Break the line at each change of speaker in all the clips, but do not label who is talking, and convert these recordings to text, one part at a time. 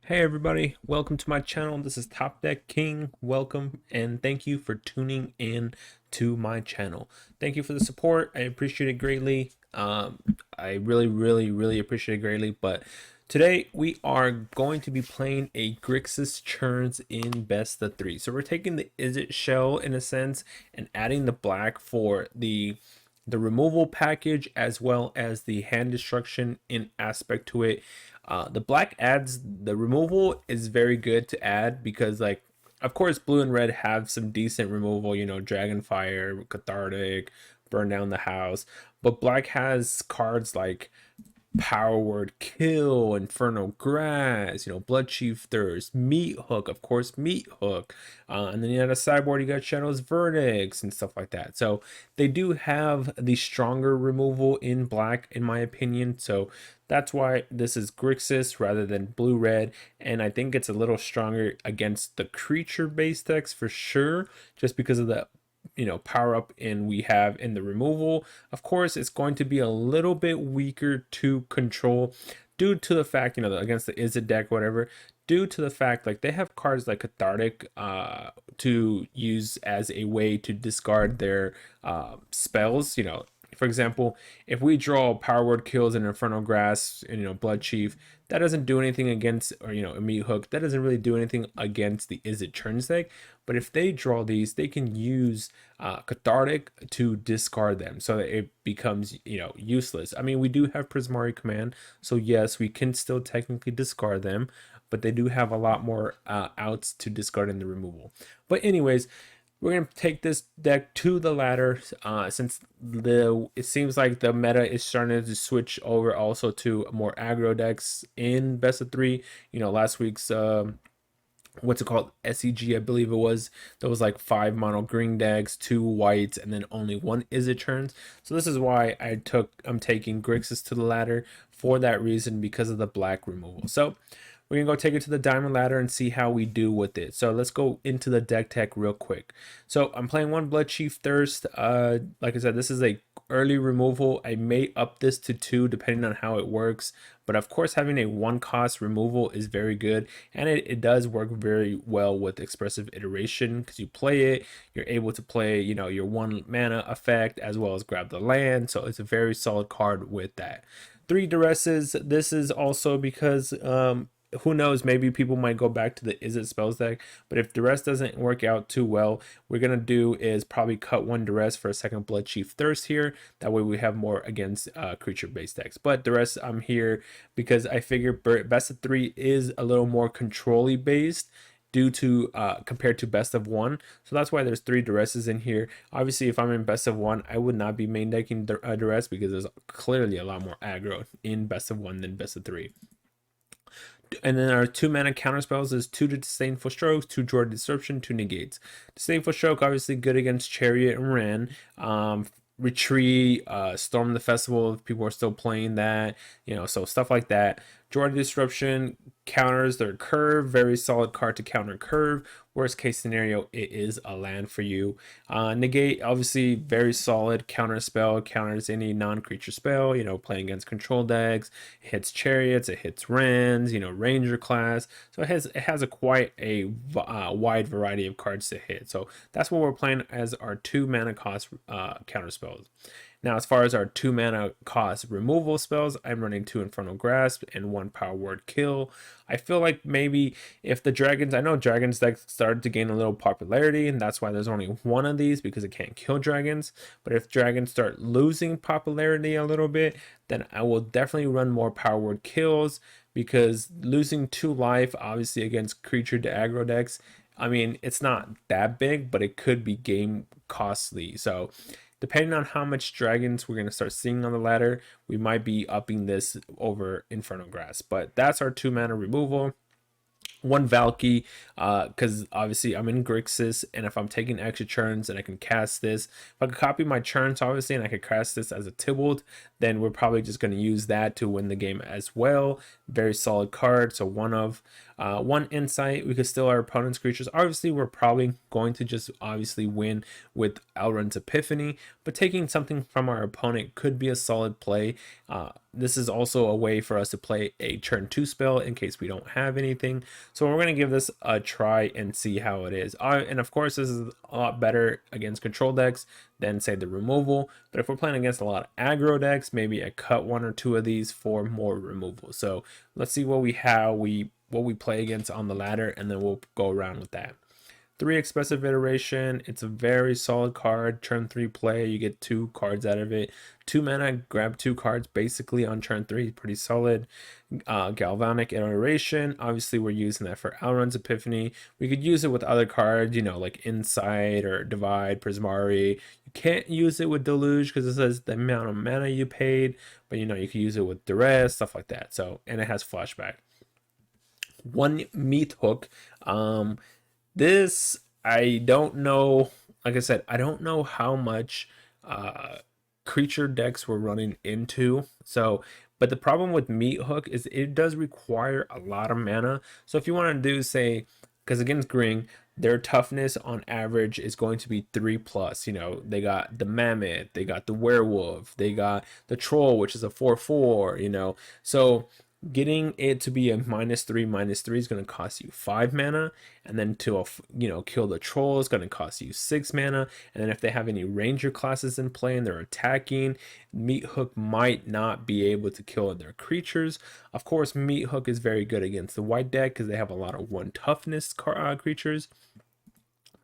Hey everybody, welcome to my channel. This is Top Deck King. Welcome and thank you for tuning in to my channel. Thank you for the support. I appreciate it greatly. I really appreciate it greatly. But today we are going to be playing a Grixis Churns in best of three. So we're taking the Izzet shell in a sense and adding the black for the removal package as well as the hand destruction in aspect to it. The black adds the removal is very good to add because like of course blue and red have some decent removal, you know, Dragonfire, Cathartic, Burn Down the House, but black has cards like Power Word Kill, Infernal Grass, you know, Blood Chief Thirst, Meat Hook, of course, Meat Hook. And then you have a sideboard, you got Shadow's Verdicts and stuff like that. So they do have the stronger removal in black, in my opinion. So that's why this is Grixis rather than blue red. And I think it's a little stronger against the creature based decks for sure, just because of the power up and we have in the removal. Of course it's going to be a little bit weaker to control due to the fact, you know, against the Izzet deck, whatever, due to the fact like they have cards like Cathartic to use as a way to discard their spells. You know, for example, if we draw Power Word Kills and Infernal Grass and, you know, Blood Chief, that doesn't do anything against, or, you know, a Meat Hook, that doesn't really do anything against the Izzet Churns deck. But if they draw these, they can use Cathartic to discard them so that it becomes, you know, useless. I mean, we do have Prismari Command, so yes, we can still technically discard them, but they do have a lot more outs to discard in the removal. But anyways, we're gonna take this deck to the ladder since it seems like the meta is starting to switch over also to more aggro decks in best of three. You know, last week's what's it called, SEG, I believe it was, there was like 5 mono green decks, 2 whites, and then only 1 Izzet Churns. So this is why I'm taking Grixis to the ladder for that reason, because of the black removal. So we're gonna go take it to the diamond ladder and see how we do with it. So let's go into the deck tech real quick. So I'm playing 1 Blood Chief Thirst. Like I said, this is a early removal. I may up this to 2 depending on how it works, but of course having a 1 cost removal is very good, and it does work very well with expressive iteration because you play it, you're able to play, you know, your 1 mana effect as well as grab the land. So it's a very solid card with that. 3 duresses. This is also because who knows, maybe people might go back to the Izzet spells deck, but if duress doesn't work out too well, we're gonna do is probably cut 1 duress for a second Blood Chief Thirst here. That way we have more against creature based decks. But duress, I'm here because I figure best of 3 is a little more control-y based due to compared to best of 1. So that's why there's 3 duresses in here. Obviously if I'm in best of 1, I would not be main decking duress because there's clearly a lot more aggro in best of 1 than best of 3. And then our 2 mana counter spells is 2 Disdainful Strokes, 2 Draw Disruption, 2 Negates. Disdainful Stroke, obviously good against Chariot and Ren. Retreat, Storm the Festival, if people are still playing that, you know, so stuff like that. Draw Disruption counters their curve, very solid card to counter curve. Worst case scenario, it is a land for you. Negate, obviously very solid counter spell, counters any non-creature spell, you know, playing against control decks. It hits chariots, it hits Rens, you know, ranger class. So it has a quite a wide variety of cards to hit. So that's what we're playing as our 2 mana cost counter spells. Now, as far as our 2 mana cost removal spells, I'm running 2 Infernal Grasp and 1 Power Word Kill. I feel like maybe if the dragons, I know dragons deck started to gain a little popularity, and that's why there's only 1 of these because it can't kill dragons. But if dragons start losing popularity a little bit, then I will definitely run more Power Word Kills, because losing 2 life, obviously against creature to aggro decks, I mean, it's not that big, but it could be game costly. So depending on how much dragons we're going to start seeing on the ladder, we might be upping this over Infernal Grass. But that's our 2 mana removal. 1 Valky, because obviously I'm in Grixis, and if I'm taking extra churns and I can cast this, if I could copy my churns obviously and I could cast this as a Tybalt, then we're probably just going to use that to win the game as well. Very solid card. So 1 of 1 insight, we could steal our opponent's creatures. Obviously, we're probably going to just obviously win with Elrond's Epiphany, but taking something from our opponent could be a solid play. This is also a way for us to play a turn 2 spell in case we don't have anything. So we're going to give this a try and see how it is. And of course, this is a lot better against control decks than say the removal. But if we're playing against a lot of aggro decks, maybe I cut 1 or 2 of these for more removal. So let's see what we play against on the ladder, and then we'll go around with that. 3 Expressive Iteration, it's a very solid card. Turn 3 play, you get 2 cards out of it. 2 mana, grab 2 cards basically on turn 3, pretty solid. Galvanic Iteration, obviously we're using that for Elrond's Epiphany. We could use it with other cards, you know, like Insight or Divide, Prismari. You can't use it with Deluge because it says the amount of mana you paid, but you know, you could use it with Duress, stuff like that. So, and it has Flashback. 1 Meat Hook. This, I don't know, like I said, I don't know how much creature decks we're running into. So, but the problem with Meat Hook is it does require a lot of mana. So if you want to do, say, because against Green, their toughness on average is going to be 3+. You know, they got the Mammoth, they got the Werewolf, they got the Troll, which is a 4/4, you know. So getting it to be a -3/-3 is going to cost you 5 mana, and then to kill the troll is going to cost you 6 mana. And then if they have any ranger classes in play and they're attacking, Meat Hook might not be able to kill their creatures. Of course, Meat Hook is very good against the white deck because they have a lot of 1 toughness creatures.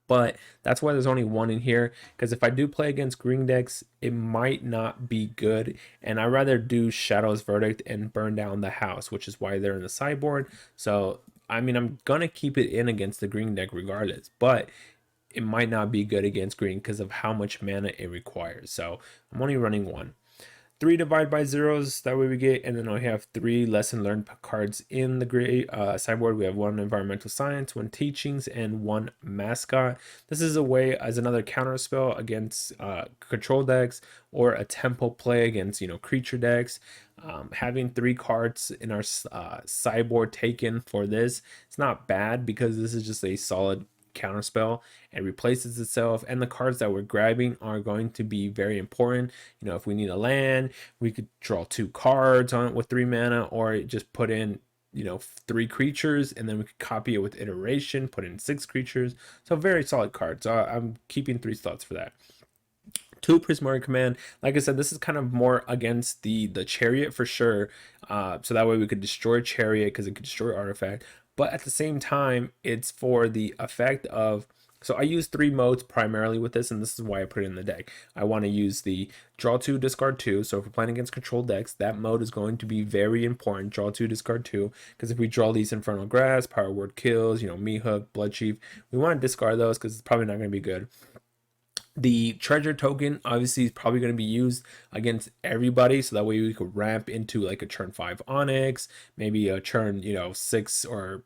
But that's why there's only 1 in here, because if I do play against green decks, it might not be good, and I'd rather do Shadow's Verdict and burn down the house, which is why they're in the sideboard. So I mean, I'm gonna keep it in against the green deck regardless, but it might not be good against green because of how much mana it requires. So I'm only running 1. 3 Divide by Zeros, that way we get, and then I have 3 Lesson Learned cards in the gray sideboard. We have 1 Environmental Science, 1 Teachings, and 1 Mascot. This is a way as another counter spell against control decks, or a tempo play against, you know, creature decks. Having 3 cards in our sideboard taken for this, it's not bad because this is just a solid counterspell and replaces itself, and the cards that we're grabbing are going to be very important. You know, if we need a land, we could draw 2 cards on it with 3 mana, or just put in, you know, 3 creatures, and then we could copy it with iteration, put in 6 creatures. So very solid cards. I'm keeping 3 slots for that. 2 Prismari Command. Like I said, this is kind of more against the Chariot for sure. So that way we could destroy Chariot because it could destroy artifact. But at the same time, it's for the effect of, so I use 3 modes primarily with this, and this is why I put it in the deck. I want to use the draw 2, discard 2. So if we're playing against control decks, that mode is going to be very important. Draw 2, discard 2. Because if we draw these Infernal Grasp, Power Word Kills, you know, Meat Hook, Blood Chief, we want to discard those because it's probably not going to be good. The treasure token obviously is probably going to be used against everybody, so that way we could ramp into like a turn 5 Onyx, maybe a turn, you know, 6, or,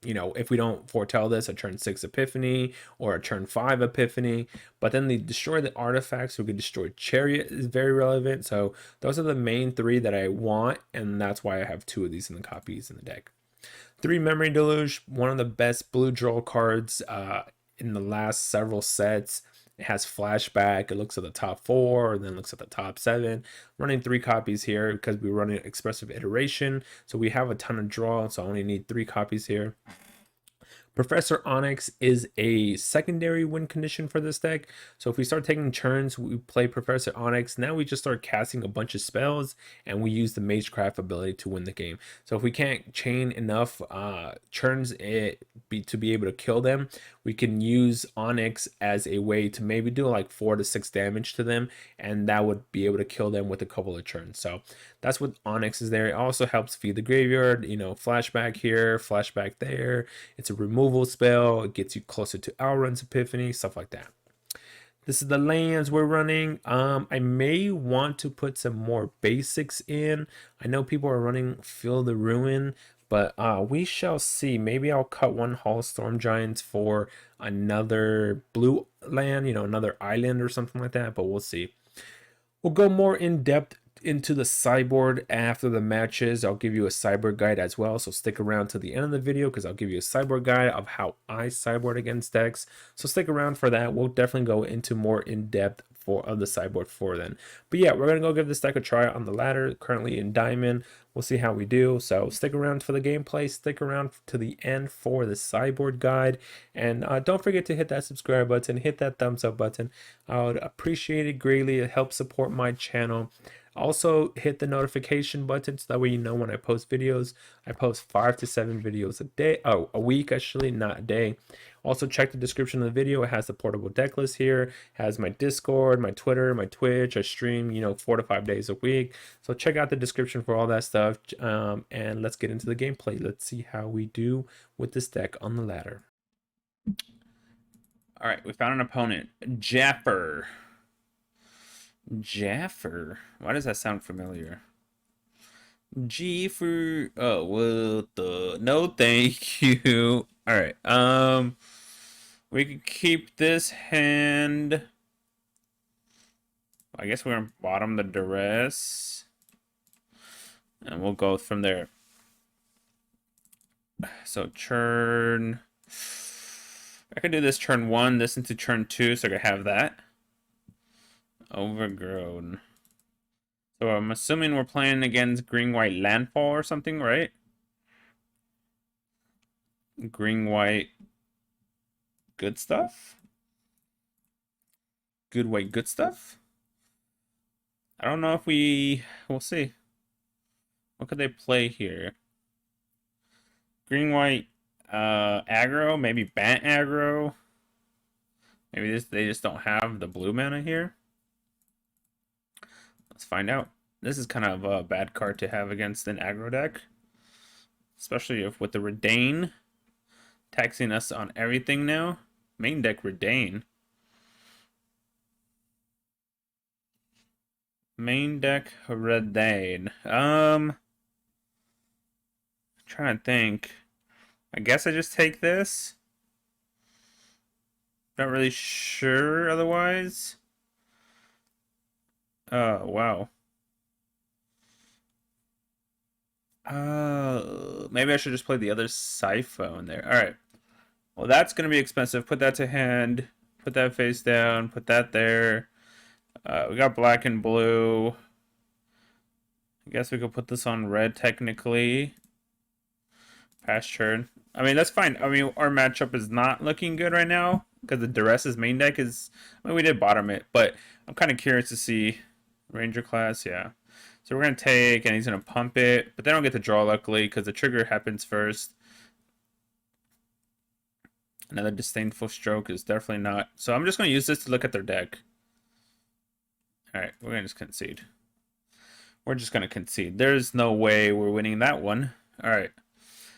you know, if we don't foretell this, a turn 6 Epiphany or a turn 5 Epiphany. But then the destroy the artifacts, we could destroy Chariot is very relevant. So those are the main 3 that I want, and that's why I have 2 of these in the copies in the deck. 3 Memory Deluge, one of the best blue draw cards in the last several sets. It has flashback. It looks at the top 4 and then looks at the top 7. Running 3 copies here because we're running expressive iteration. So we have a ton of draw. So I only need 3 copies here. Professor Onyx is a secondary win condition for this deck. So if we start taking turns, we play Professor Onyx. Now we just start casting a bunch of spells, and we use the Magecraft ability to win the game. So if we can't chain enough turns to be able to kill them, we can use Onyx as a way to maybe do like 4 to 6 damage to them, and that would be able to kill them with a couple of turns. So that's what Onyx is there. It also helps feed the graveyard, you know, flashback here, flashback there. It's a removal spell. It gets you closer to Elrond's Epiphany, stuff like that. This is the lands we're running. I may want to put some more basics in. I know people are running Fill the Ruin, but we shall see. Maybe I'll cut 1 Hall Storm Giants for another blue land, you know, another island or something like that, but we'll see. We'll go more in depth into the sideboard after the matches. I'll give you a sideboard guide as well, so stick around to the end of the video because I'll give you a sideboard guide of how I sideboard against decks. So stick around for that. We'll definitely go into more in-depth of the sideboard for then. But yeah, we're gonna go give this deck a try on the ladder. Currently in Diamond. We'll see how we do. So stick around for the gameplay. Stick around to the end for the sideboard guide. And don't forget to hit that subscribe button. Hit that thumbs up button. I would appreciate it greatly. It helps support my channel. Also hit the notification button so that way you know when I post videos. I post 5 to 7 videos a day. Oh, a week actually, not a day. Also check the description of the video. It has the portable deck list here. It has my Discord, my Twitter, my Twitch. I stream, 4 to 5 days a week. So check out the description for all that stuff. And let's get into the gameplay. Let's see how we do with this deck on the ladder. All right, we found an opponent. Jaffer. Jaffer? Why does that sound familiar? Jaffer. Oh, what the? No, thank you. All right. We could keep this hand. I guess we're gonna bottom the duress, and we'll go from there. So turn. I could do this turn 1, this into turn 2, so I could have that. Overgrown. So I'm assuming we're playing against green-white landfall or something, right? Green-white good stuff? Good white good stuff? I don't know if we'll see. What could they play here? Green-white aggro, maybe Bant aggro. Maybe they just don't have the blue mana here. Let's find out. This is kind of a bad card to have against an aggro deck. Especially if with the Redain taxing us on everything now. Main deck Redain. Main deck Redain. Trying to think. I guess I just take this. Not really sure otherwise. Oh, wow. Maybe I should just play the other Siphon there. Alright. Well, that's going to be expensive. Put that to hand. Put that face down. Put that there. We got black and blue. I guess we could put this on red technically. Pass turn. I mean, that's fine. I mean, our matchup is not looking good right now because the Duress's main deck is... I mean, we did bottom it, but I'm kind of curious to see... Ranger class, yeah. So we're going to take, and he's going to pump it, but they don't get to draw, luckily, because the trigger happens first. Another disdainful stroke is definitely not... So I'm just going to use this to look at their deck. Alright, we're going to just concede. We're just going to concede. There's no way we're winning that one. Alright.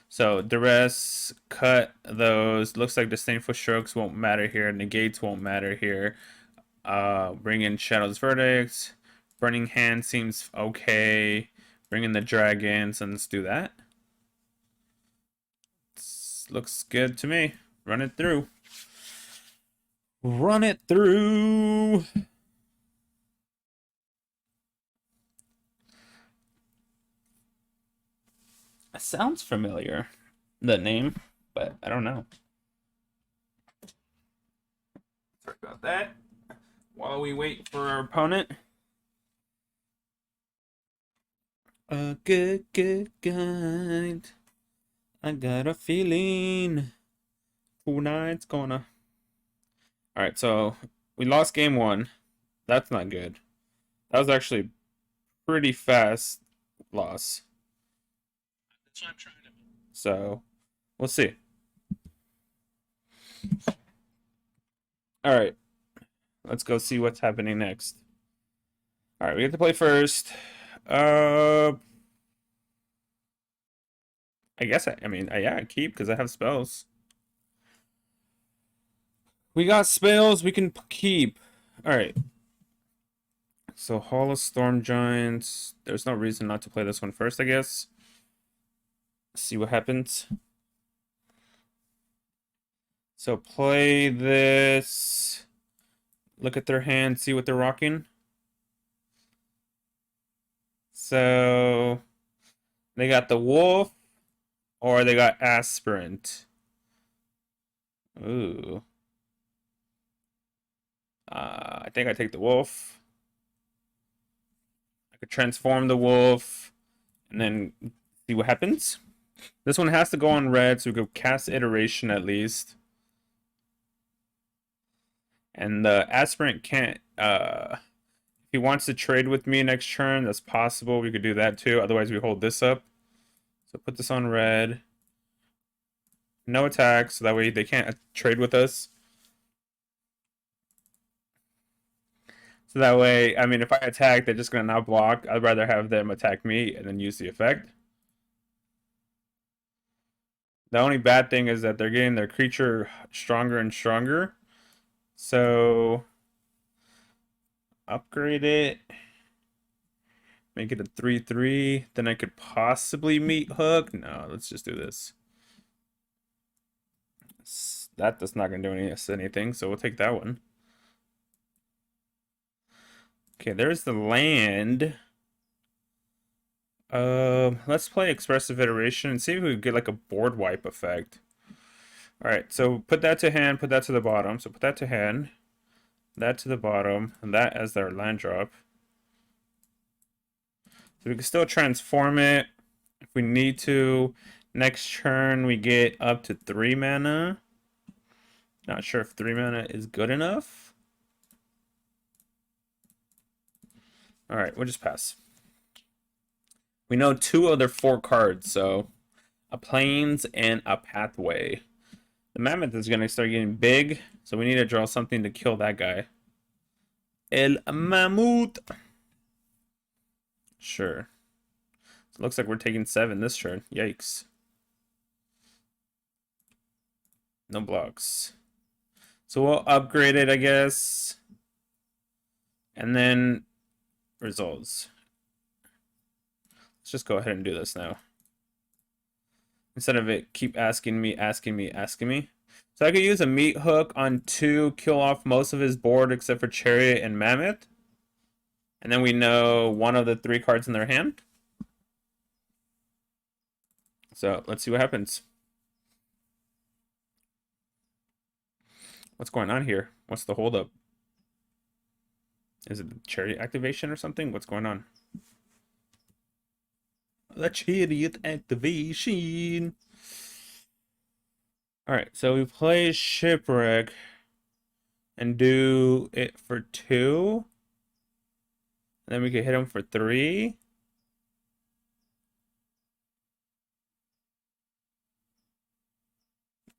So, duress, cut those. Looks like disdainful strokes won't matter here. Negates won't matter here. Bring in Shadow's Verdict. Burning Hand seems okay. Bring in the dragons, and let's do that. Looks good to me. Run it through. Run it through. It sounds familiar, the name, but I don't know. Sorry about that. While we wait for our opponent. A good guide. I got a feeling tonight's gonna... Alright, so we lost game 1. That's not good. That was actually pretty fast loss. That's what I'm trying to... So, we'll see. Alright. Let's go see what's happening next. Alright, we get to play first. I guess I mean, yeah, I keep because I have spells. We got spells we can keep. Alright. So, Hall of Storm Giants. There's no reason not to play this one first, I guess. See what happens. So, play this. Look at their hand, see what they're rocking. So they got the wolf or they got aspirant. Ooh. I think I take the wolf. I could transform the wolf and then see what happens. This one has to go on red, so we could cast iteration at least. And the aspirant can't if he wants to trade with me next turn, that's possible. We could do that too. Otherwise we hold this up. So put this on red. No attack, so that way they can't trade with us. So that way, I mean, if I attack, they're just going to now block. I'd rather have them attack me and then use the effect. The only bad thing is that they're getting their creature stronger and stronger. So upgrade it. Make it a 3/3. Then I could possibly meet Hook. No, let's just do this. That's not going to do anything, so we'll take that one. Okay, there's the land. Let's play Expressive Iteration and see if we can get like a board wipe effect. Alright, so put that to hand, put that to the bottom. So put that to hand, that to the bottom, and that as our land drop. So we can still transform it if we need to. Next turn we get up to 3 mana. Not sure if 3 mana is good enough. Alright, we'll just pass. We know 2 other 4 cards, so a plains and a pathway. The mammoth is going to start getting big, so we need to draw something to kill that guy. El Mammoth. Sure. So it looks like we're taking 7 this turn. Yikes. No blocks. So we'll upgrade it, I guess. And then results. Let's just go ahead and do this now. Instead of it keep asking me. So I could use a meat hook on 2, kill off most of his board except for Chariot and Mammoth. And then we know 1 of the 3 cards in their hand. So let's see what happens. What's going on here? What's the holdup? Is it the Chariot activation or something? What's going on? The Chariot activation. Alright, so we play Shipwreck and do it for 2. And then we could hit him for 3.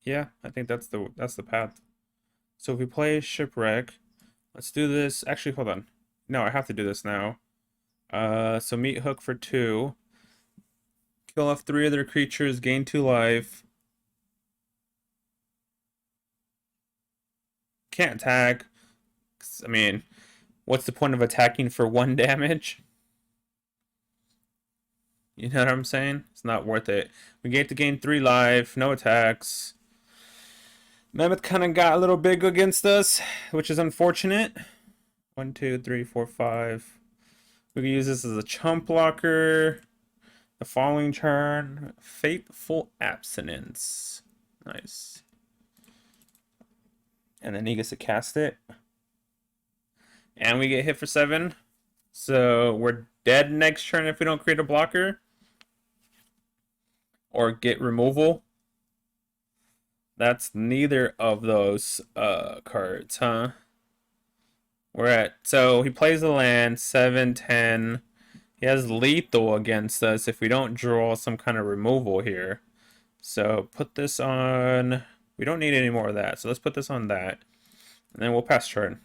Yeah, I think that's the path. So if we play Shipwreck, let's do this. Actually, hold on. No, I have to do this now. So meat hook for 2. Kill off 3 other creatures, gain 2 life. Can't attack. I mean, what's the point of attacking for 1 damage? You know what I'm saying? It's not worth it. We get to gain 3 life, no attacks. Mammoth kind of got a little big against us, which is unfortunate. 1, 2, 3, 4, 5. We can use this as a chump blocker. The following turn, Fateful Abstinence. Nice. And then he gets to cast it. And we get hit for 7. So we're dead next turn if we don't create a blocker. Or get removal. That's neither of those cards, huh? So he plays the land, 7, 10. He has lethal against us if we don't draw some kind of removal here. So put this on. We don't need any more of that. So let's put this on that. And then we'll pass turn.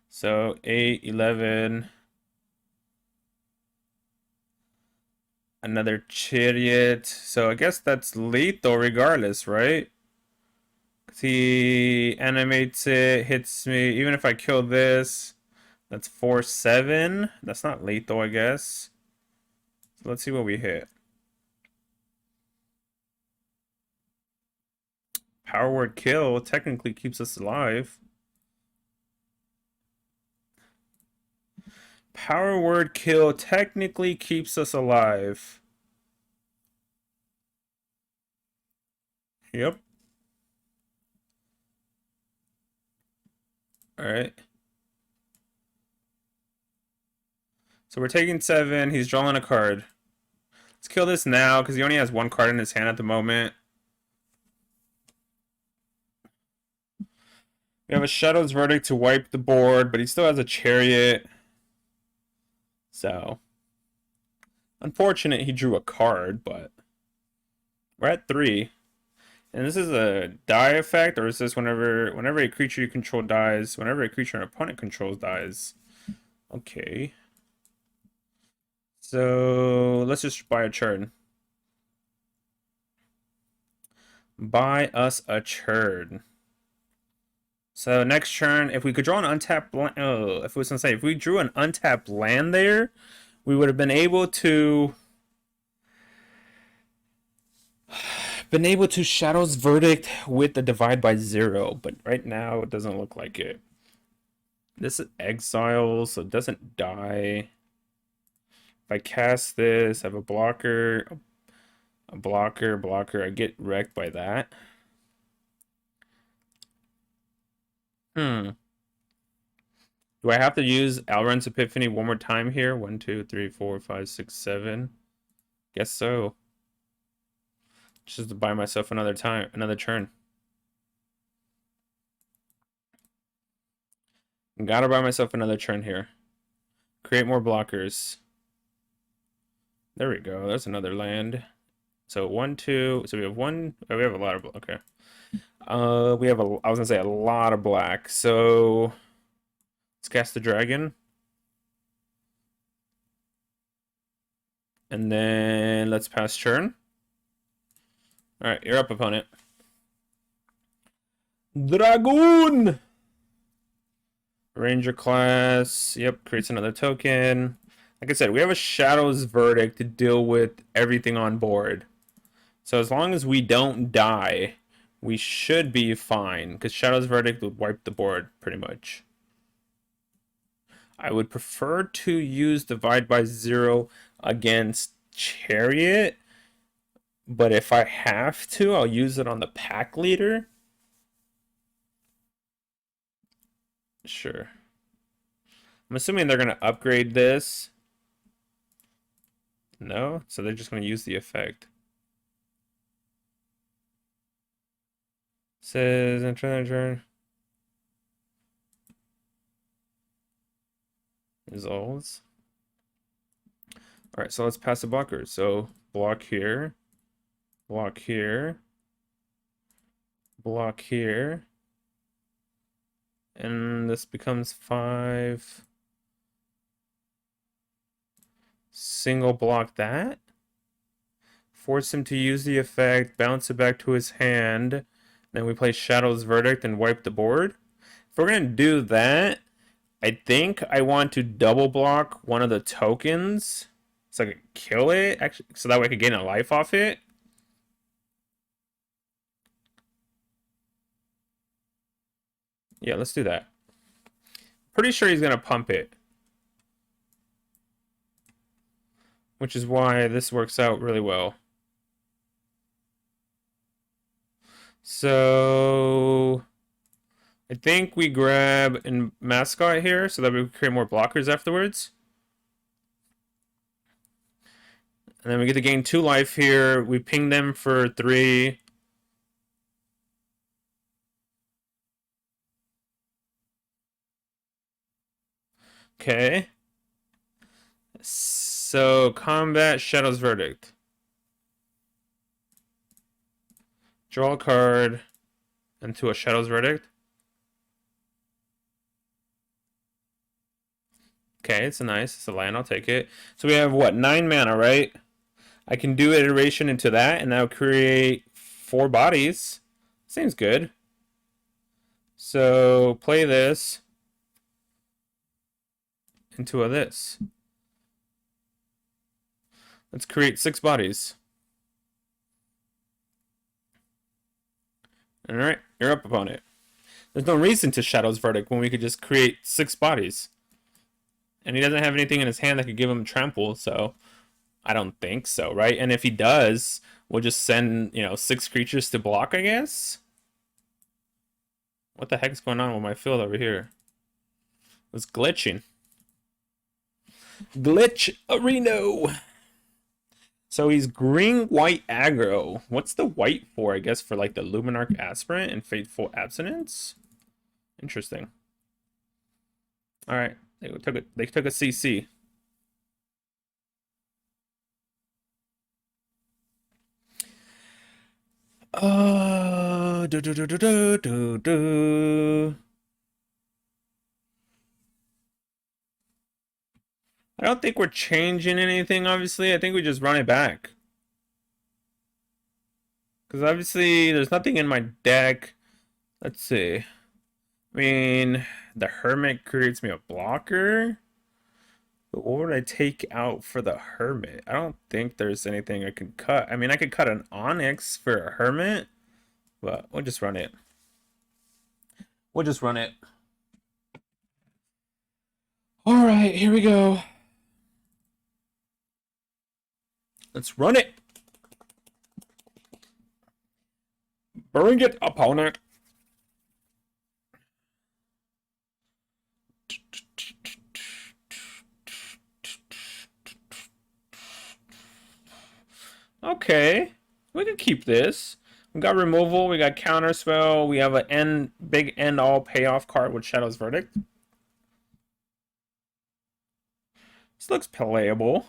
So 8, 11. Another Chariot. So I guess that's lethal regardless, right? He animates it, hits me. Even if I kill this, that's 4, 7. That's not lethal, I guess. So let's see what we hit. Power word kill technically keeps us alive. Power word kill technically keeps us alive. Yep. Alright. So we're taking 7. He's drawing a card. Let's kill this now because he only has 1 card in his hand at the moment. We have a Shadow's Verdict to wipe the board, but he still has a Chariot. So, unfortunate he drew a card, but we're at 3. And this is a die effect, or is this whenever a creature you control dies, whenever a creature an opponent controls dies? Okay. So, let's just buy a churn. Buy us a churn. So next turn, if we could draw an untapped land, if we drew an untapped land there, we would have been able to Shadow's Verdict with the divide by 0, but right now it doesn't look like it. This is exile, so it doesn't die. If I cast this, I have a blocker, blocker, I get wrecked by that. Do I have to use Alrund's Epiphany one more time here? 1, 2, 3, 4, 5, 6, 7. Guess so. Just to buy myself another turn. Gotta buy myself another turn here. Create more blockers. There we go. That's another land. So 1, 2. So we have 1. Oh, we have a lot of. Okay. We have I was gonna say a lot of black. So let's cast the dragon. And then let's pass turn. Alright, you're up, opponent. Dragoon! Ranger class. Yep, creates another token. Like I said, we have a Shadow's Verdict to deal with everything on board. So as long as we don't die, we should be fine. Because Shadow's Verdict would wipe the board, pretty much. I would prefer to use Divide by 0 against Chariot. But if I have to, I'll use it on the pack leader. Sure. I'm assuming they're going to upgrade this. No? So they're just going to use the effect. Says, turn. Resolves. Alright, so let's pass the blockers. So block here. Block here. Block here. And this becomes 5. Single block that. Force him to use the effect, bounce it back to his hand. Then we play Shadow's Verdict and wipe the board. If we're going to do that, I think I want to double block one of the tokens so I can kill it, actually, so that way I can gain a life off it. Yeah, let's do that. Pretty sure he's going to pump it. Which is why this works out really well. So I think we grab a mascot here so that we can create more blockers afterwards. And then we get to gain 2 life here. We ping them for 3. Okay. So combat Shadow's Verdict. Draw a card into a Shadow's Verdict. Okay, it's a land, I'll take it. So we have what, 9 mana, right? I can do iteration into that and that'll create 4 bodies. Seems good. So play this into a this. Let's create 6 bodies. Alright, you're up, opponent. There's no reason to Shadow's Verdict when we could just create 6 bodies. And he doesn't have anything in his hand that could give him trample, so I don't think so, right? And if he does, we'll just send, 6 creatures to block, I guess? What the heck's going on with my field over here? It's glitching. Glitch Areno! So he's green, white, aggro. What's the white for? I guess for like the Luminarch Aspirant and Fateful Abstinence? Interesting. Alright, they took a CC. Do do do do do do do. I don't think we're changing anything, obviously. I think we just run it back. Because obviously there's nothing in my deck. Let's see. I mean, the Hermit creates me a blocker. But what would I take out for the Hermit? I don't think there's anything I can cut. I mean, I could cut an Onyx for a Hermit. But we'll just run it. We'll just run it. Alright, here we go. Let's run it. Bring it, opponent. Okay, we can keep this. We got removal, we got counterspell, we have a big end all payoff card with Shadow's Verdict. This looks playable.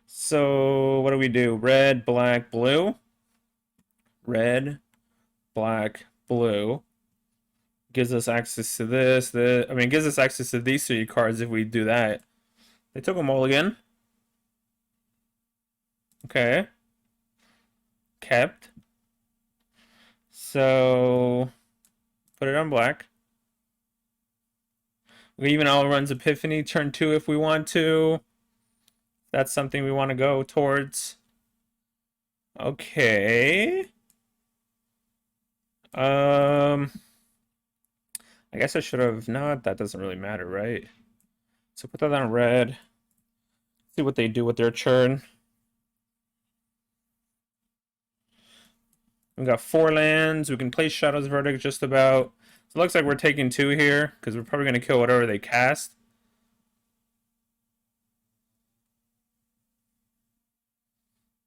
So what do we do? Red, black, blue. Red, black, blue. Gives us access to this. Gives us access to these 3 cards if we do that. They took them all again. Okay. Kept. So put it on black. We even runs Epiphany turn 2 if we want to. That's something we want to go towards. Okay. I guess I should have not. That doesn't really matter, right? So put that on red. See what they do with their churn. We got 4 lands. We can play Shadow's Verdict just about. So it looks like we're taking 2 here because we're probably going to kill whatever they cast.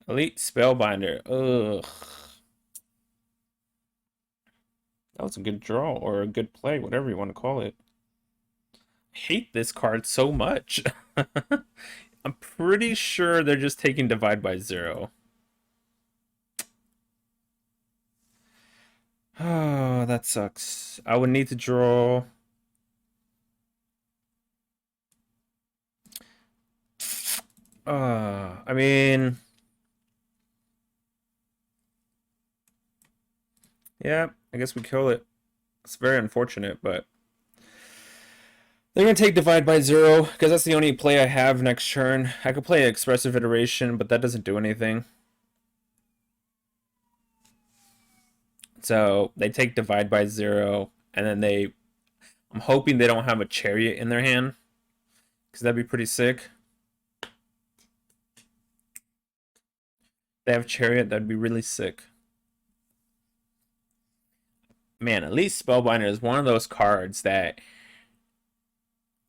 Elite Spellbinder. Ugh. That was a good draw or a good play, whatever you want to call it. I hate this card so much. I'm pretty sure they're just taking Divide by 0. Oh, that sucks. I would need to draw. I mean, yeah, I guess we kill it. It's very unfortunate, but they're going to take Divide by 0 because that's the only play I have next turn. I could play Expressive Iteration, but that doesn't do anything. So they take Divide by 0, and then I'm hoping they don't have a Chariot in their hand, because that'd be pretty sick. They have Chariot, that'd be really sick. Man, at least Spellbinder is one of those cards that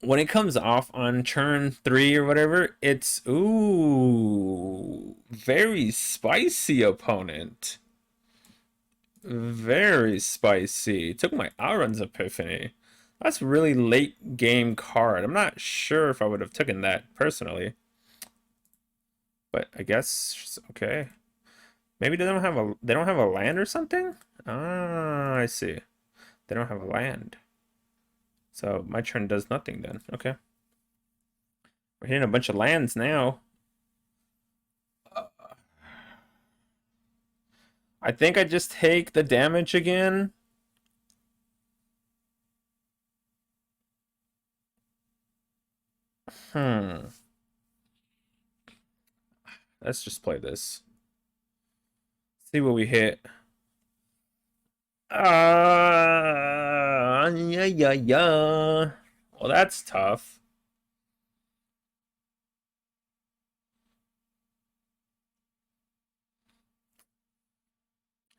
when it comes off on turn 3 or whatever, it's very spicy, opponent. Very spicy. Took my Auron's Epiphany. That's a really late game card. I'm not sure if I would have taken that personally. But I guess okay. Maybe they don't have a land or something? Ah, I see. They don't have a land. So my turn does nothing then. Okay. We're hitting a bunch of lands now. I think I just take the damage again. Let's just play this. See what we hit. Yeah. Well, that's tough.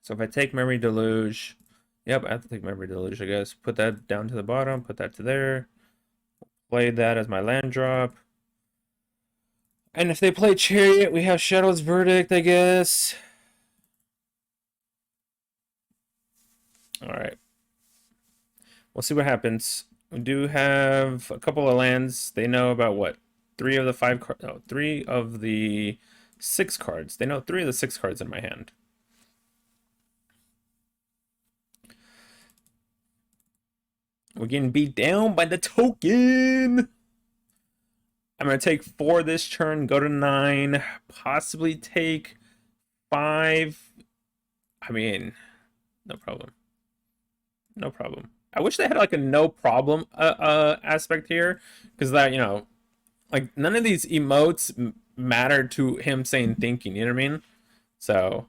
So if I take Memory Deluge, yep, I have to take Memory Deluge, I guess. Put that down to the bottom, put that to there. Play that as my land drop. And if they play Chariot, we have Shadow's Verdict, I guess. All right. We'll see what happens. We do have a couple of lands. They know about what? 3 of the 6 cards. They know 3 of the 6 cards in my hand. We're getting beat down by the token. I'm going to take 4 this turn, go to 9, possibly take 5. I mean, no problem. No problem. I wish they had like a no problem aspect here, because that, you know, like none of these emotes matter to him saying thinking, you know what I mean? So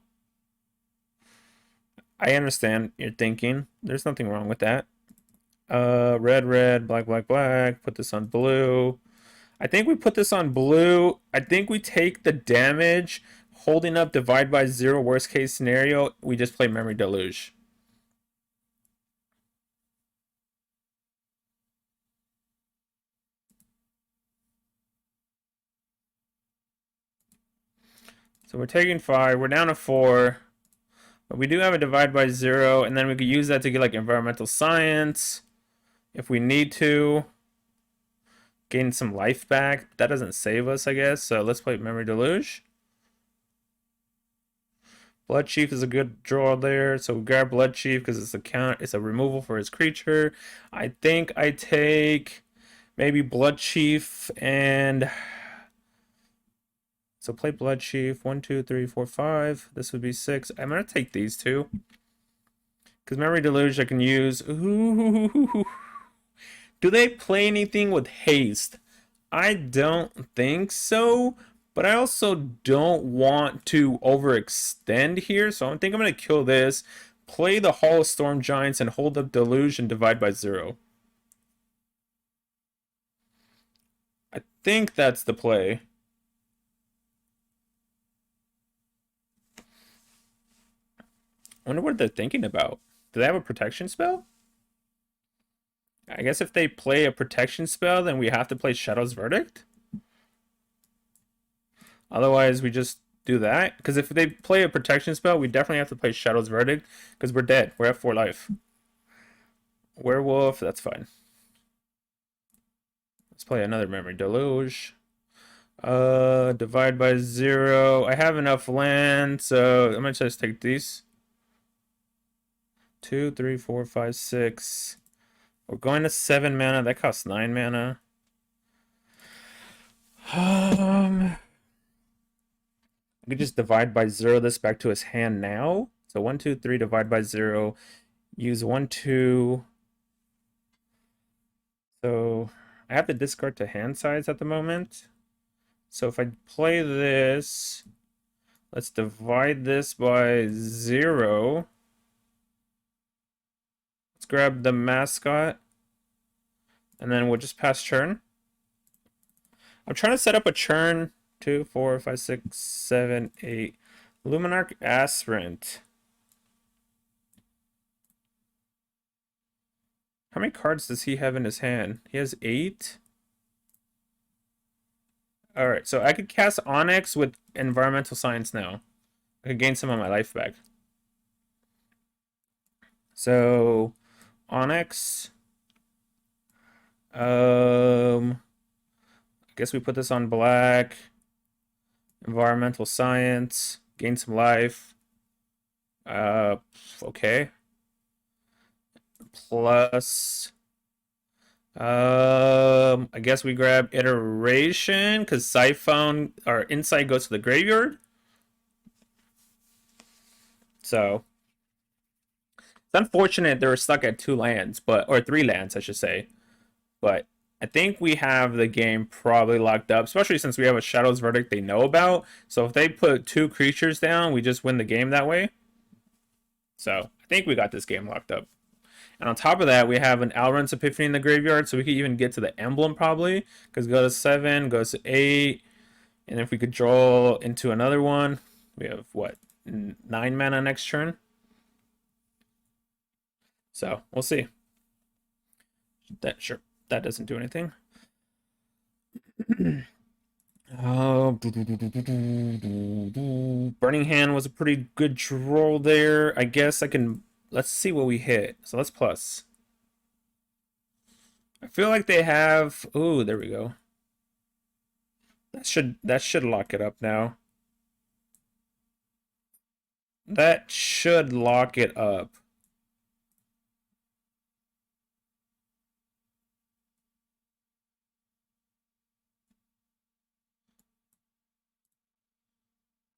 I understand your thinking. There's nothing wrong with that. Red, black, put this on blue. I think we put this on blue. I think we take the damage, holding up divide by 0, worst case scenario, we just play Memory Deluge. So we're taking 5, we're down to 4. But we do have a divide by 0, and then we could use that to get like environmental science if we need to. Gain some life back. That doesn't save us, I guess. So let's play Memory Deluge. Blood Chief is a good draw there. So we grab Blood Chief because it's a removal for his creature. I think I take maybe Blood Chief and so play Blood Chief. 1, 2, 3, 4, 5. This would be 6. I'm gonna take these two. Because Memory Deluge I can use. Ooh. Do they play anything with haste? I don't think so, but I also don't want to overextend here, so I think I'm going to kill this, play the Hall of Storm Giants, and hold up Deluge and divide by 0. I think that's the play. I wonder what they're thinking about. Do they have a protection spell? I guess if they play a protection spell, then we have to play Shadow's Verdict? Otherwise, we just do that. Because if they play a protection spell, we definitely have to play Shadow's Verdict. Because we're dead. We're at 4 life. Werewolf, that's fine. Let's play another Memory Deluge. Divide by 0. I have enough land, so I'm gonna just take these. 2, 3, 4, 5, 6. We're going to 7 mana. That costs 9 mana. I could just divide by 0 this back to his hand now. So 1, 2, 3, divide by 0. Use 1, 2. So I have to discard to hand size at the moment. So if I play this, let's divide this by 0. Let's grab the mascot. And then we'll just pass churn. I'm trying to set up a churn. 2, 4, 5, 6, 7, 8. Luminarch Aspirant. How many cards does he have in his hand? He has 8. Alright, so I could cast Onyx with Environmental Science now. I could gain some of my life back. So, Onyx. I guess we put this on black. Environmental Science. Gain some life. Okay. Plus, I guess we grab Iteration because Siphon or Insight goes to the graveyard. So it's unfortunate they were stuck at 2 lands, or 3 lands, I should say. But I think we have the game probably locked up, especially since we have a Shadow's Verdict they know about. So if they put 2 creatures down, we just win the game that way. So I think we got this game locked up. And on top of that, we have an Alrund's Epiphany in the graveyard, so we could even get to the emblem probably. Because go to 7, goes to 8, and if we could draw into another one, we have what, 9 mana next turn. So we'll see. That doesn't do anything. Burning Hand was a pretty good draw there. I guess I can. Let's see what we hit. So let's plus. I feel like they have. Ooh, there we go. That should lock it up now. That should lock it up.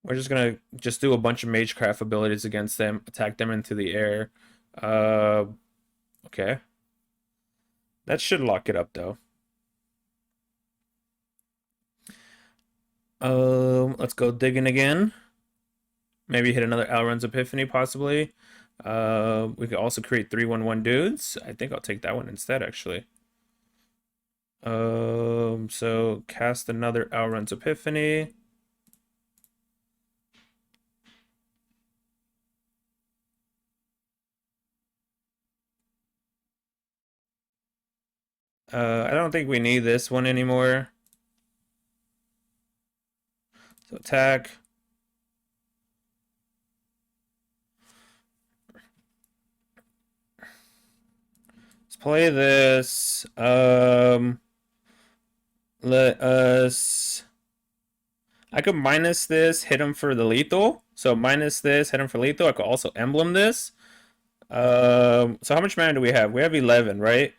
We're just gonna do a bunch of Magecraft abilities against them, attack them into the air. Okay. That should lock it up though. Let's go digging again. Maybe hit another Alrund's Epiphany possibly. We could also create 3/1/1 dudes. I think I'll take that one instead actually. So cast another Alrund's Epiphany. I don't think we need this one anymore. So attack. Let's play this. Let us. I could minus this, hit him for the lethal. So minus this, hit him for lethal. I could also emblem this. So how much mana do we have? We have 11, right?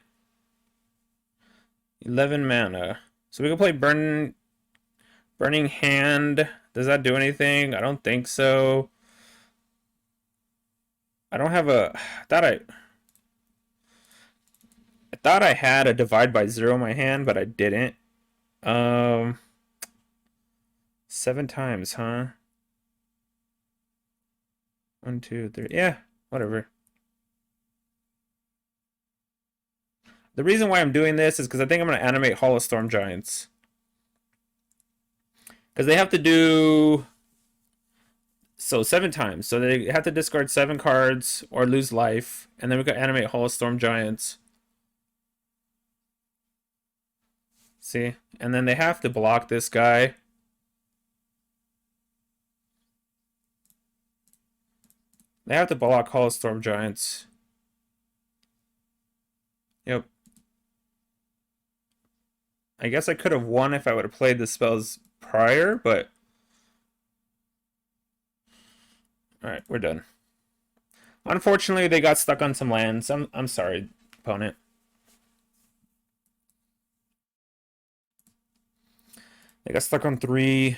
11 mana. So we can play Burning Hand. Does that do anything? I don't think so. I don't have a. I thought I had a divide by 0 in my hand, but I didn't. 7 times, huh? 1, 2, 3. Yeah, whatever. The reason why I'm doing this is because I think I'm going to animate Hall of Storm Giants. Because they have to do... So 7 times. So they have to discard 7 cards or lose life. And then we can animate Hall of Storm Giants. See? And then they have to block this guy. They have to block Hall of Storm Giants. Yep. I guess I could have won if I would have played the spells prior, but... Alright, we're done. Unfortunately, they got stuck on some lands. I'm sorry, opponent. They got stuck on 3.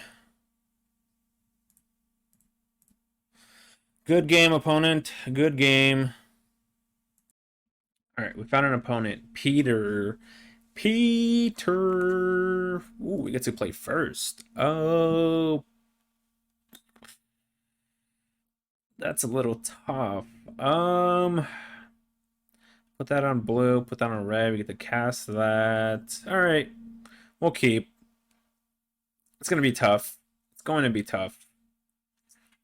Good game, opponent. Good game. Alright, we found an opponent. Peter. Ooh, we get to play first. Oh. That's a little tough. Put that on blue, put that on red. We get to cast that. Alright. We'll keep. It's going to be tough. It's going to be tough.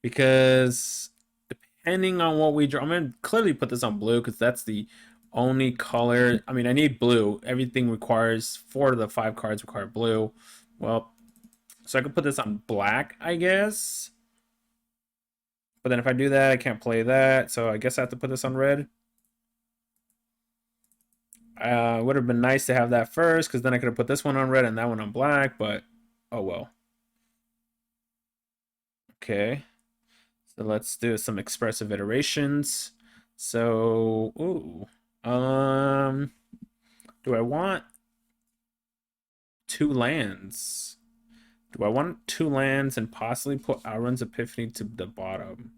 Because depending on what we draw, I'm going to clearly put this on blue because that's the only color. I mean, I need blue. Everything requires 4 of the 5 cards require blue. Well, so I could put this on black, I guess. But then if I do that, I can't play that. So I guess I have to put this on red. Would have been nice to have that first because then I could have put this one on red and that one on black, but oh well. Okay. So let's do some expressive iterations. So, ooh. Do I want 2 lands? Do I want 2 lands and possibly put Alrund's Epiphany to the bottom?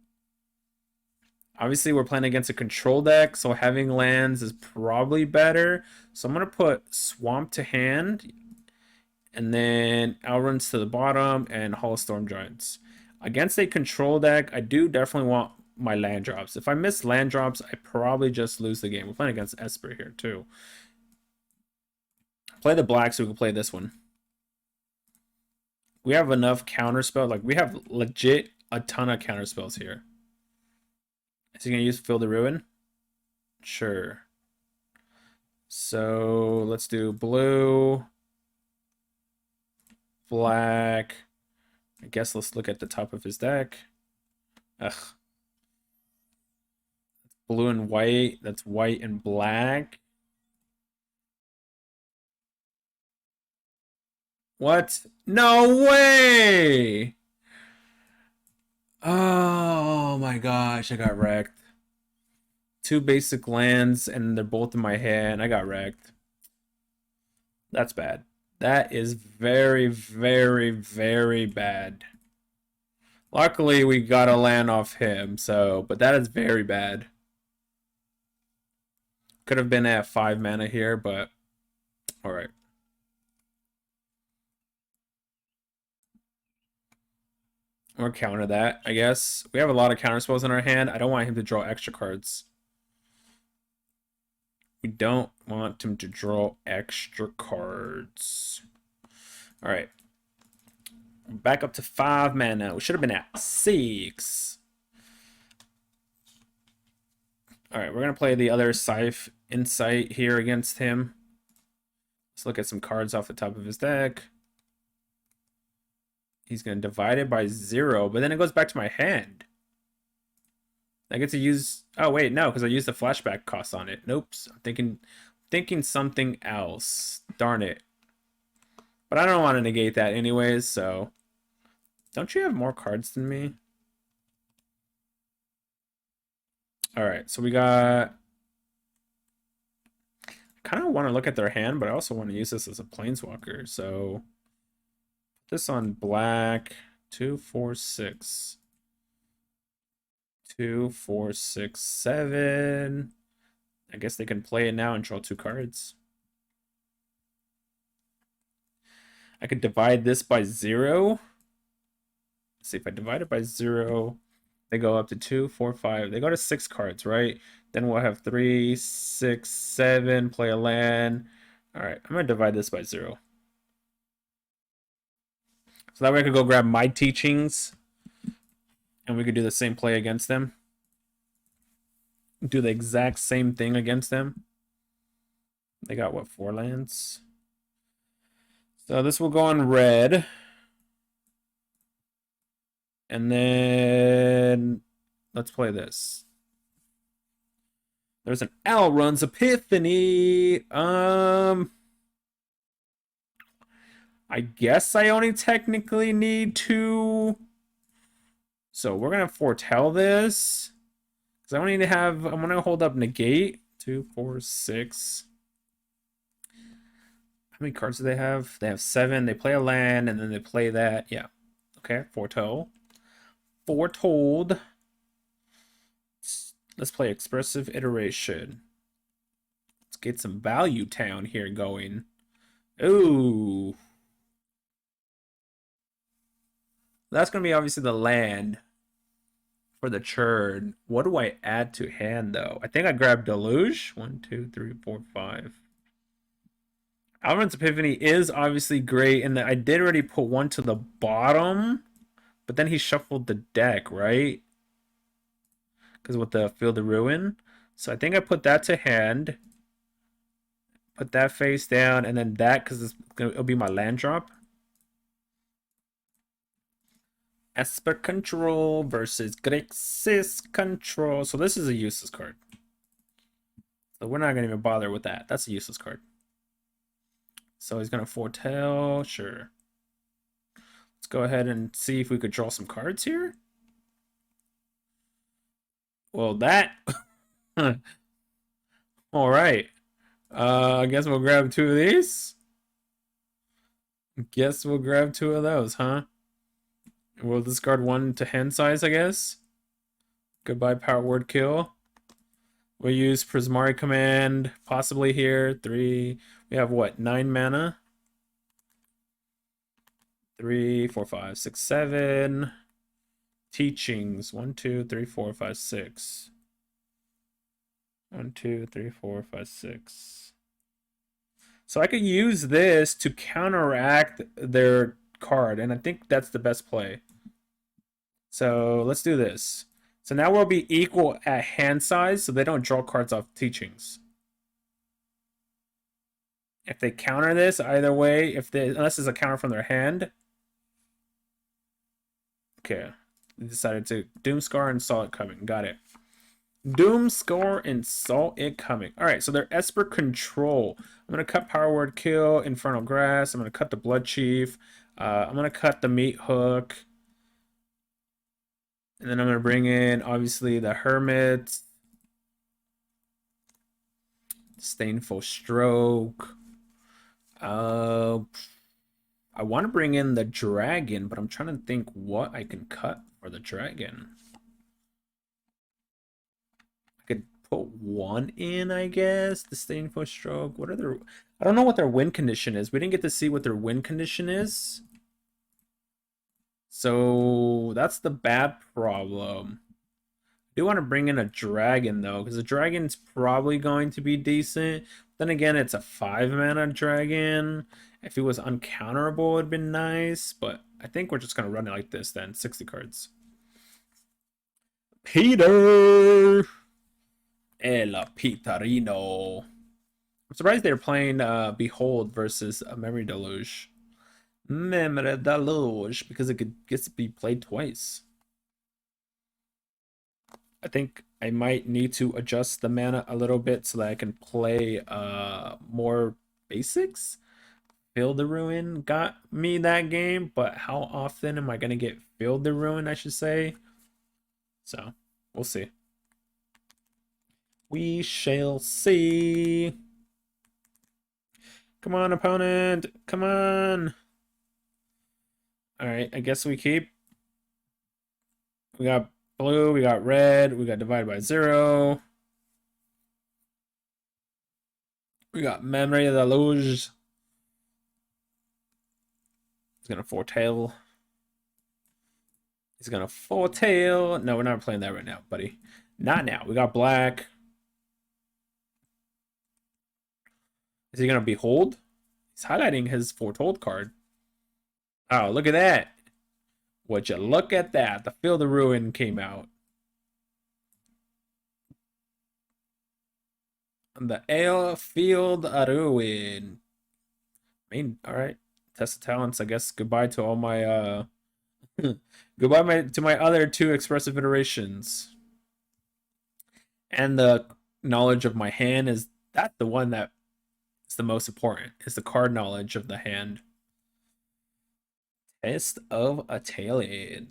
Obviously, we're playing against a control deck, so having lands is probably better. So I'm going to put Swamp to hand, and then Alrund's to the bottom, and Hall of Storm Giants. Against a control deck, I do definitely want my land drops. If I miss land drops, I probably just lose the game. We're playing against Esper here too. Play the black so we can play this one. We have enough counter spell. Like, we have legit a ton of counter spells here. Is he gonna use Fill the Ruin? Sure. So let's do blue, black. I guess let's look at the top of his deck. Ugh. Blue and white. That's white and black. What? No way! Oh my gosh, I got wrecked. Two basic lands, and they're both in my hand. I got wrecked. That's bad. That is very, very, very bad. Luckily, we got a land off him, so, but that is very bad. Could have been at 5 mana here, but alright. Or counter that, I guess. We have a lot of counter spells in our hand. I don't want him to draw extra cards. We don't want him to draw extra cards. Alright. Back up to 5 mana. We should have been at 6. Alright, we're going to play the other Scythe Insight here against him. Let's look at some cards off the top of his deck. He's going to divide it by 0, but then it goes back to my hand. I get to use... Oh, wait, no, because I used the flashback cost on it. Nope, I'm thinking something else. Darn it. But I don't want to negate that anyways, so... Don't you have more cards than me? Alright, so we got... I kind of want to look at their hand, but I also want to use this as a planeswalker, so... This on black. 2, 4, 6. 2, 4, 6, 7. I guess they can play it now and draw 2 cards. I could divide this by 0. Let's see, if I divide it by 0, they go up to 2, 4, 5. They go to 6 cards, right? Then we'll have 3, 6, 7, play a land. Alright, I'm going to divide this by 0. So that way I could go grab my teachings. And we could do the same play against them. Do the exact same thing against them. They got, what, 4 lands? So this will go on red. And then let's play this. There's an Owl Runs Epiphany. I guess I only technically need 2. So we're going to foretell this. Because I only need to have... I'm going to hold up negate. 2, 4, 6. How many cards do they have? They have 7. They play a land, and then they play that. Yeah. Okay, foretell. Foretold. Let's play Expressive Iteration. Let's get some Value Town here going. Ooh. That's going to be obviously the land for the churn. What do I add to hand, though? I think I grabbed Deluge. 1, 2, 3, 4, 5. Alvin's Epiphany is obviously great, and I did already put 1 to the bottom, but then he shuffled the deck, right? Because with the Field of Ruin. So I think I put that to hand. Put that face down, and then that, because it'll be my land drop. Esper Control versus Grixis Control. So this is a useless card. So we're not going to even bother with that. That's a useless card. So he's going to foretell. Sure. Let's go ahead and see if we could draw some cards here. Well, that... All right. I guess we'll grab 2 of these. Guess we'll grab 2 of those, huh? We'll discard 1 to hand size, I guess. Goodbye, Power Word Kill. We'll use Prismari Command, possibly here. 3. We have what? 9 mana. 3, 4, 5, 6, 7. teachings. 1, 2, 3, 4, 5, 6. 1, 2, 3, 4, 5, 6. So I could use this to counteract their card, and I think that's the best play. So let's do this. So now we'll be equal at hand size, so they don't draw cards off teachings. If they counter this, either way, unless it's a counter from their hand. Okay. They decided to Doomscar and saw it coming. Got it. Doomscar and saw it coming. Alright, so they're Esper Control. I'm going to cut Power Word Kill, Infernal Grass. I'm going to cut the Blood Chief. I'm going to cut the Meat Hook. And then I'm going to bring in, obviously, the Hermit. Disdainful Stroke. I want to bring in the Dragon, but I'm trying to think what I can cut for the Dragon. I could put one in, I guess. Disdainful Stroke. What are their... I don't know what their win condition is. We didn't get to see what their win condition is. So that's the bad problem. I do want to bring in a dragon though, because the dragon's probably going to be decent. Then again, it's a 5-mana dragon. If it was uncounterable, it'd been nice, but I think we're just gonna run it like this then. 60 cards. Peter! El Peterino. I'm surprised they're playing Behold versus a Memory Deluge. Memory Deluge, because it gets to be played twice. I think I might need to adjust the mana a little bit so that I can play more basics. Fill the Ruin got me that game, but how often am I going to get Fill the Ruin, I should say? So, we'll see. We shall see. Come on, opponent. Come on. Alright, I guess we keep. We got blue, we got red, we got divided by 0. We got Memory of the Deluge. He's gonna foretell. He's gonna foretell. No, we're not playing that right now, buddy. Not now. We got black. Is he gonna behold? He's highlighting his foretold card. Oh, look at that. Would you look at that? The Fill the Ruin came out. The Ale Field Ruin. I mean, alright. Test of talents, I guess. Goodbye to all my goodbye to my other 2 expressive iterations. And the knowledge of my hand is that the one that is the most important. Is the card knowledge of the hand. Test of a talent.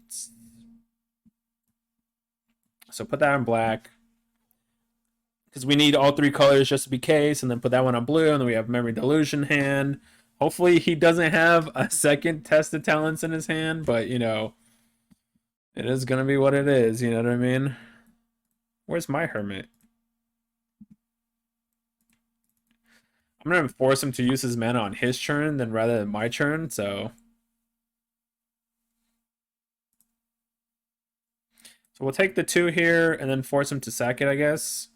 So put that on black. Because we need all 3 colors just to be case, and then put that one on blue, and then we have Memory Delusion hand. Hopefully he doesn't have a second Test of Talents in his hand, but, you know, it is going to be what it is, you know what I mean? Where's my Hermit? I'm going to force him to use his mana on his turn than rather than my turn, so... So we'll take the 2 here, and then force him to sack it, I guess.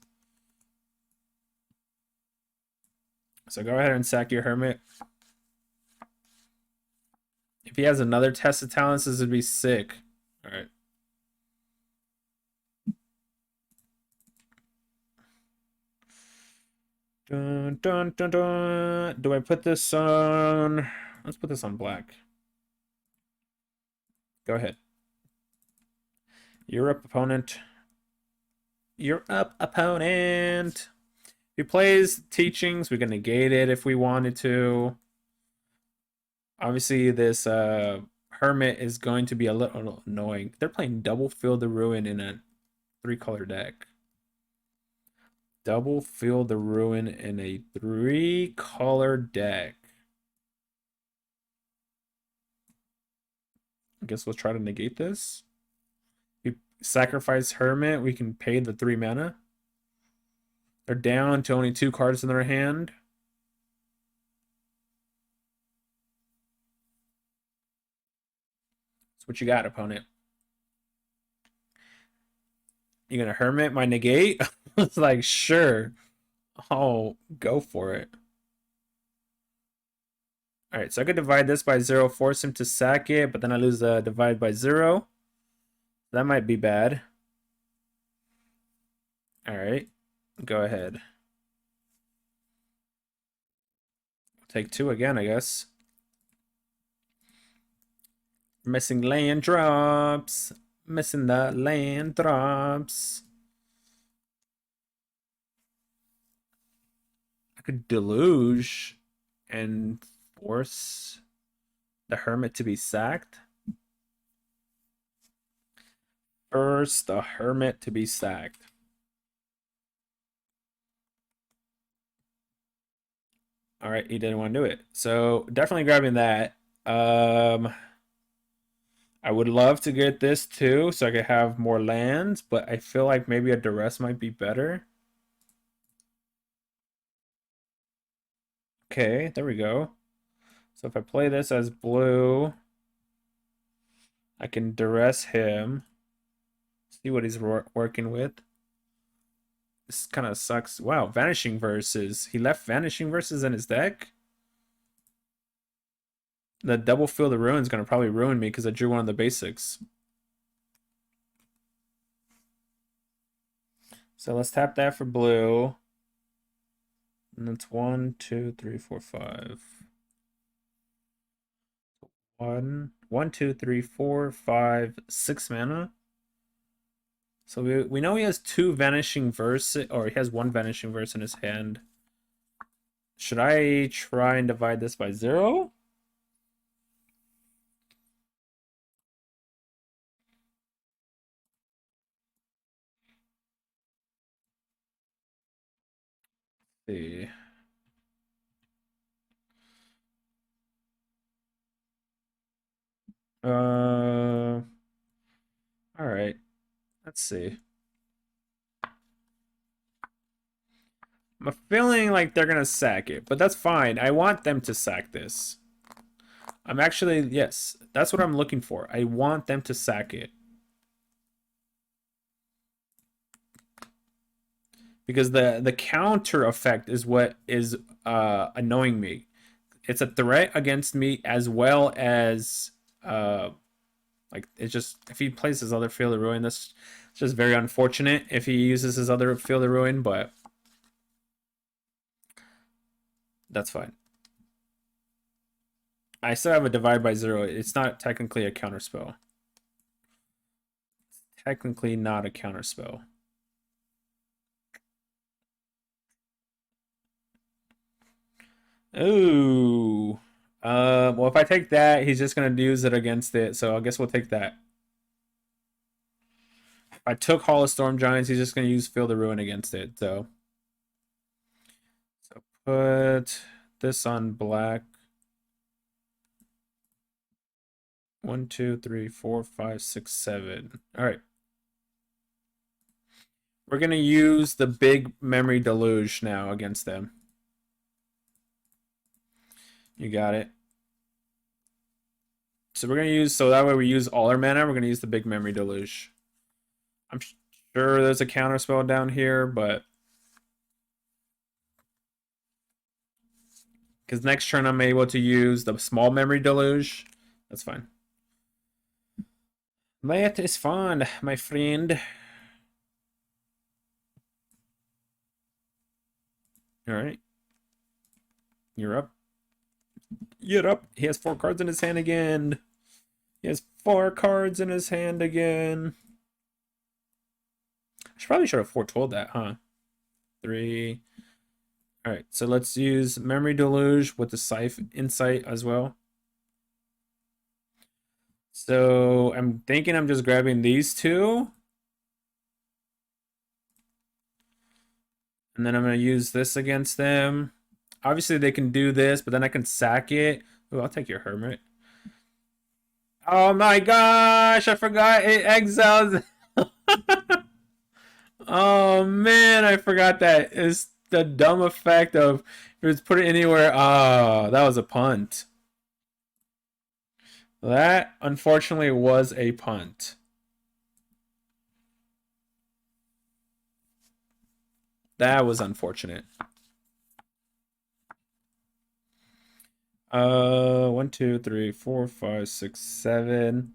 So go ahead and sack your Hermit. If he has another Test of Talents, this would be sick. Alright. Dun, dun, dun, dun. Do I put this on... Let's put this on black. Go ahead. You're up, opponent. You're up, opponent. If he plays Teachings, we can negate it if we wanted to. Obviously, this Hermit is going to be a little annoying. They're playing double Fill the Ruin in a 3-color deck. Double Fill the Ruin in a 3-color deck. I guess we'll try to negate this. We sacrifice Hermit, we can pay the 3 mana. They're down to only 2 cards in their hand. So what you got, opponent? You gonna hermit my negate? It's like, sure. I'll go for it. Alright, so I could divide this by 0, force him to sack it, but then I lose the divide by 0. That might be bad. Alright, go ahead. Take 2 again, I guess. Missing land drops. Missing the land drops. I could deluge and force the hermit to be sacked. Force the hermit to be sacked. All right, he didn't want to do it. So definitely grabbing that. I would love to get this too, so I could have more lands, but I feel like maybe a duress might be better. Okay, there we go. So if I play this as blue, I can duress him. See what he's working with. This kind of sucks. Wow, Vanishing Verses. He left Vanishing Verses in his deck? The double Field of Ruin is going to probably ruin me because I drew one of the basics. So let's tap that for blue. And that's 1, 2, 3, 4, 5. 1, 2, 3, 4, 5, 6 mana. So we know he has 2 Vanishing Verse, or he has 1 Vanishing Verse in his hand. Should I try and divide this by 0? Let's see. All right. Let's see. I'm feeling like they're gonna sack it, but that's fine. I want them to sack this. I'm actually, yes, that's what I'm looking for. I want them to sack it. Because the counter effect is what is annoying me. It's a threat against me as well as like it's just if he plays his other Field of Ruin, that's just very unfortunate if he uses his other Field of Ruin, but that's fine. I still have a divide by 0. It's not technically a counterspell. It's technically not a counterspell. Ooh. Well, if I take that, he's just gonna use it against it, so I guess we'll take that. If I took Hall of Storm Giants, he's just gonna use Field of Ruin against it, so put this on black. 1, 2, 3, 4, 5, 6, 7. All right. We're gonna use the big memory deluge now against them. You got it. So we're gonna use, so that way we use all our mana. We're gonna use the big memory deluge. I'm sure there's a counter spell down here, but because next turn I'm able to use the small memory deluge. That's fine. That is fun, my friend. All right. You're up. You're up. He has 4 cards in his hand again. He has 4 cards in his hand again. I probably should have foretold that, huh? 3. All right, so let's use Memory Deluge with the Scythe Insight as well. So I'm thinking I'm just grabbing these 2. And then I'm going to use this against them. Obviously, they can do this, but then I can sack it. Oh, I'll take your Hermit. Oh my gosh, I forgot it exiles. Oh man, I forgot that. It's the dumb effect of if it's put it anywhere. Oh, that was a punt. That unfortunately was a punt. That was unfortunate. 1, 2, 3, 4, 5, 6, 7.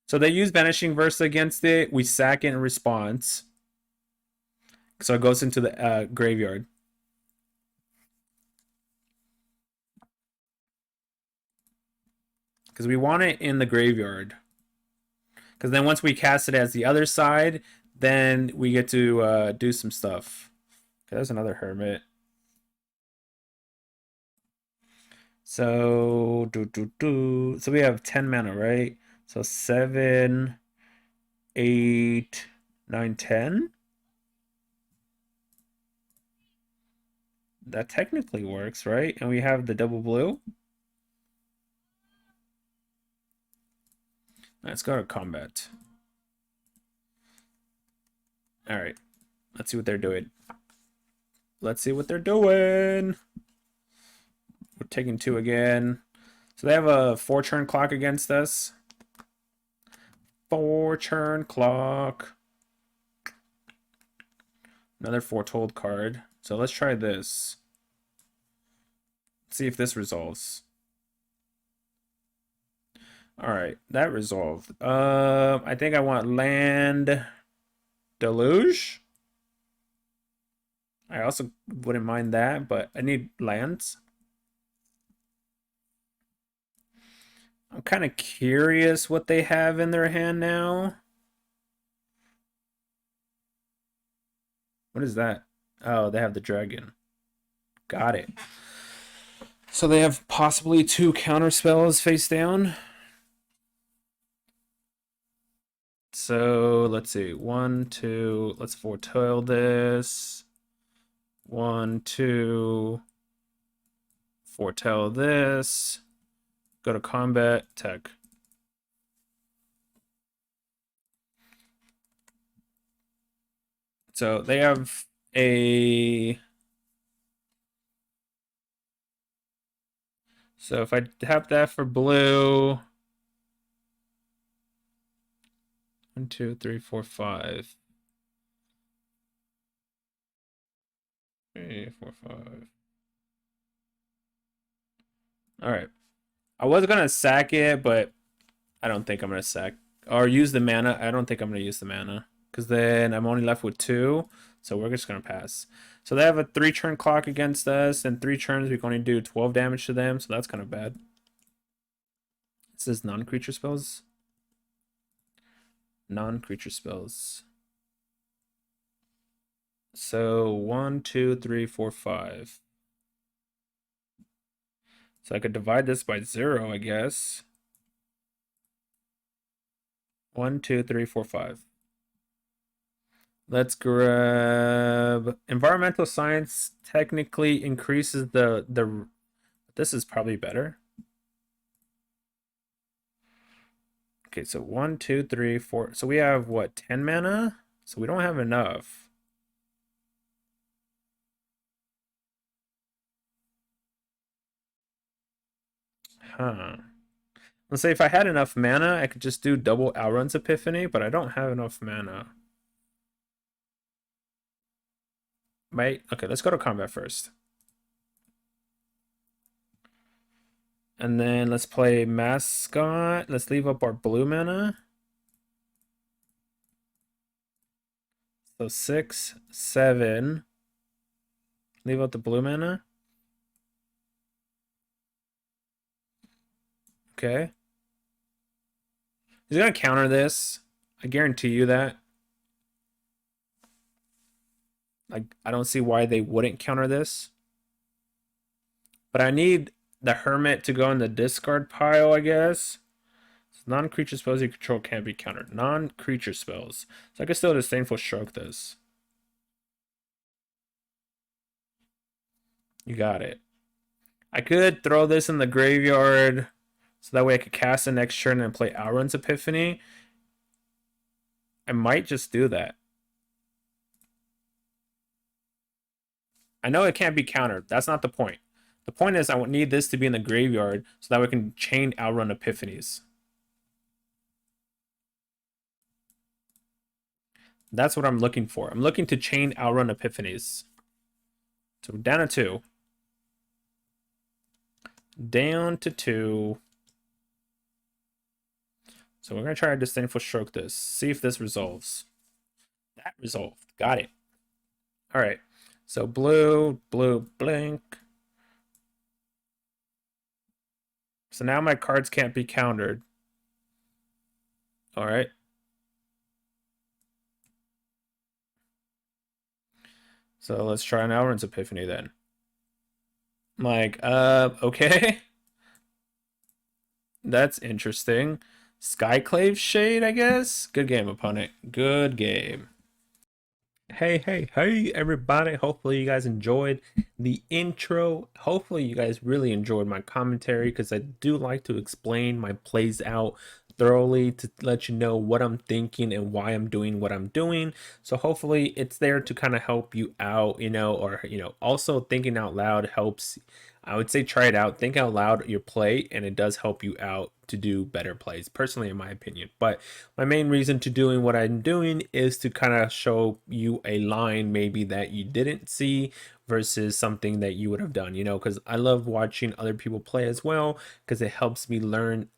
So they use Vanishing Versa against it. We sack it in response. So it goes into the graveyard. Because we want it in the graveyard. Because then once we cast it as the other side, then we get to do some stuff. Okay, there's another Hermit. So so we have 10 mana, right? So 7, 8, 9, 10. That technically works, right? And we have the double blue. Let's go to combat. All right. Let's see what they're doing. Let's see what they're doing. We're taking 2 again. So they have a 4-turn clock against us. 4-turn clock. Another Foretold card. So let's try this. Let's see if this resolves. Alright, that resolved. I think I want Land Deluge. I also wouldn't mind that, but I need lands. I'm kind of curious what they have in their hand now. What is that? Oh, they have the dragon. Got it. So they have possibly 2 counter spells face down. So let's see. 1, 2. Let's foretell this. 1, 2. Foretell this. Go to combat. Tech. So they have a... So if I tap that for blue... 1, 2, 3, 4, 5. 3, 4, 5. Alright. I was gonna sack it, but I don't think I'm gonna sack. Or use the mana. I don't think I'm gonna use the mana. Because then I'm only left with 2. So we're just gonna pass. So they have a 3-turn clock against us, and 3 turns we can only do 12 damage to them, so that's kind of bad. This is non-creature spells. Non-creature spells. So 1, 2, 3, 4, 5. So I could divide this by 0, I guess. 1, 2, 3, 4, 5. Let's grab environmental science. Technically increases the. This is probably better. Okay, so 1, 2, 3, 4. So we have what, 10 mana? So we don't have enough. Huh. Let's say if I had enough mana, I could just do double Alrund's Epiphany, but I don't have enough mana. Right? Okay, let's go to combat first. And then let's play Mascot. Let's leave up our blue mana. So 6, 7. Leave out the blue mana. Okay. He's gonna counter this. I guarantee you that. Like, I don't see why they wouldn't counter this. But I need the Hermit to go in the discard pile, I guess. Non-creature spells you control can't be countered. Non-creature spells. So I can still Disdainful Stroke this. You got it. I could throw this in the graveyard so that way I could cast it next turn and play Alrund's Epiphany. I might just do that. I know it can't be countered. That's not the point. The point is I need this to be in the graveyard so that we can chain Outrun Epiphanies. That's what I'm looking for. I'm looking to chain outrun epiphanies. So down to 2. Down to 2. So we're going to try to disdainful stroke this. See if this resolves. That resolved. Got it. All right. So blue, blue, blink. So now my cards can't be countered. All right. So let's try an Elrond's Epiphany then. Like, okay. That's interesting. Skyclave Shade, I guess? Good game, opponent. Good game. Hey, everybody. Hopefully you guys enjoyed the intro. Hopefully you guys really enjoyed my commentary, because I do like to explain my plays out thoroughly to let you know what I'm thinking and why I'm doing what I'm doing. So hopefully it's there to kind of help you out, or, also thinking out loud helps. I would say try it out, think out loud your play, and it does help you out to do better plays, personally, in my opinion. But my main reason to doing what I'm doing is to kind of show you a line maybe that you didn't see versus something that you would have done, because I love watching other people play as well, because it helps me learn,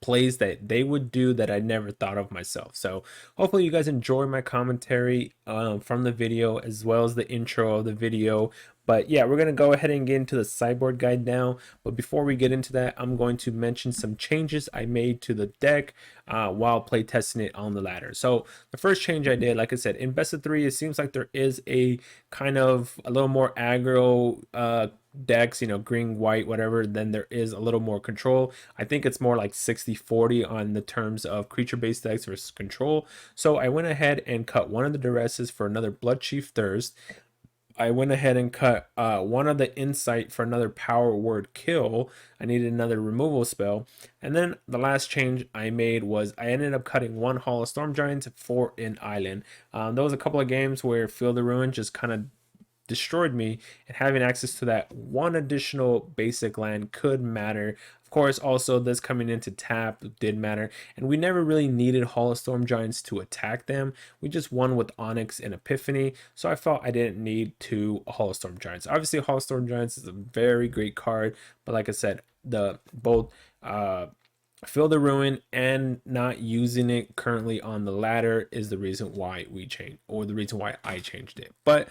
plays that they would do that I never thought of myself. So hopefully you guys enjoy my commentary from the video, as well as the intro of the video. But yeah, we're going to go ahead and get into the sideboard guide now. But before we get into that, I'm going to mention some changes I made to the deck while play testing it on the ladder. So the first change I did, like I said, in best of 3, it seems like there is a kind of a little more aggro decks, green, white, whatever, then there is a little more control. I think it's more like 60-40 on the terms of creature-based decks versus control. So I went ahead and cut one of the duresses for another Bloodchief Thirst. I went ahead and cut one of the insight for another power word kill. I needed another removal spell. And then the last change I made was I ended up cutting one Hall of Storm Giants for an island. There was a couple of games where Field of Ruin just kind of destroyed me, and having access to that one additional basic land could matter. Of course, also this coming into tap did matter, and we never really needed Hall of Storm Giants to attack them. We just won with Onyx and Epiphany, so I felt I didn't need to Hall of Storm Giants. Obviously, Hall of Storm Giants is a very great card, but like I said, the both Fill the Ruin and not using it currently on the ladder is the reason why we changed, or the reason why I changed it. But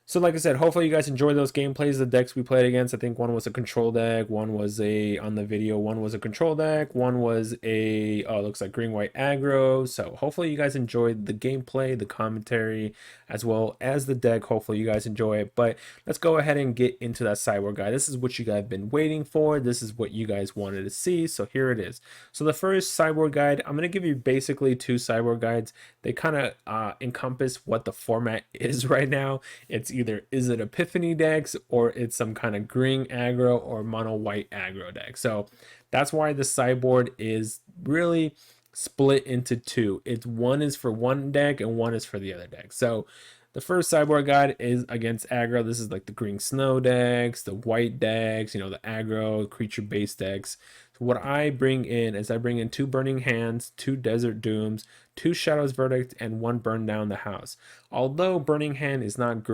so like I said, hopefully you guys enjoy those gameplays, the decks we played against. I think one was a control deck, one was on the video, one was a control deck, one was looks like green, white aggro. So hopefully you guys enjoyed the gameplay, the commentary, as well as the deck. Hopefully you guys enjoy it. But let's go ahead and get into that sideboard guide. This is what you guys have been waiting for. This is what you guys wanted to see. So here it is. So the first sideboard guide, I'm going to give you basically 2 sideboard guides. They kind of encompass what the format is right now. It's either Izzet Epiphany decks, or it's some kind of green aggro or mono white aggro deck. So that's why the sideboard is really split into 2. It's one is for one deck and one is for the other deck. So the first sideboard guide is against aggro. This is like the green snow decks, the white decks, the aggro creature based decks. So what I bring in is I bring in 2 Burning Hands, 2 Desert Dooms, 2 Shadow's Verdict, and 1 Burn Down the House. Although Burning Hand is not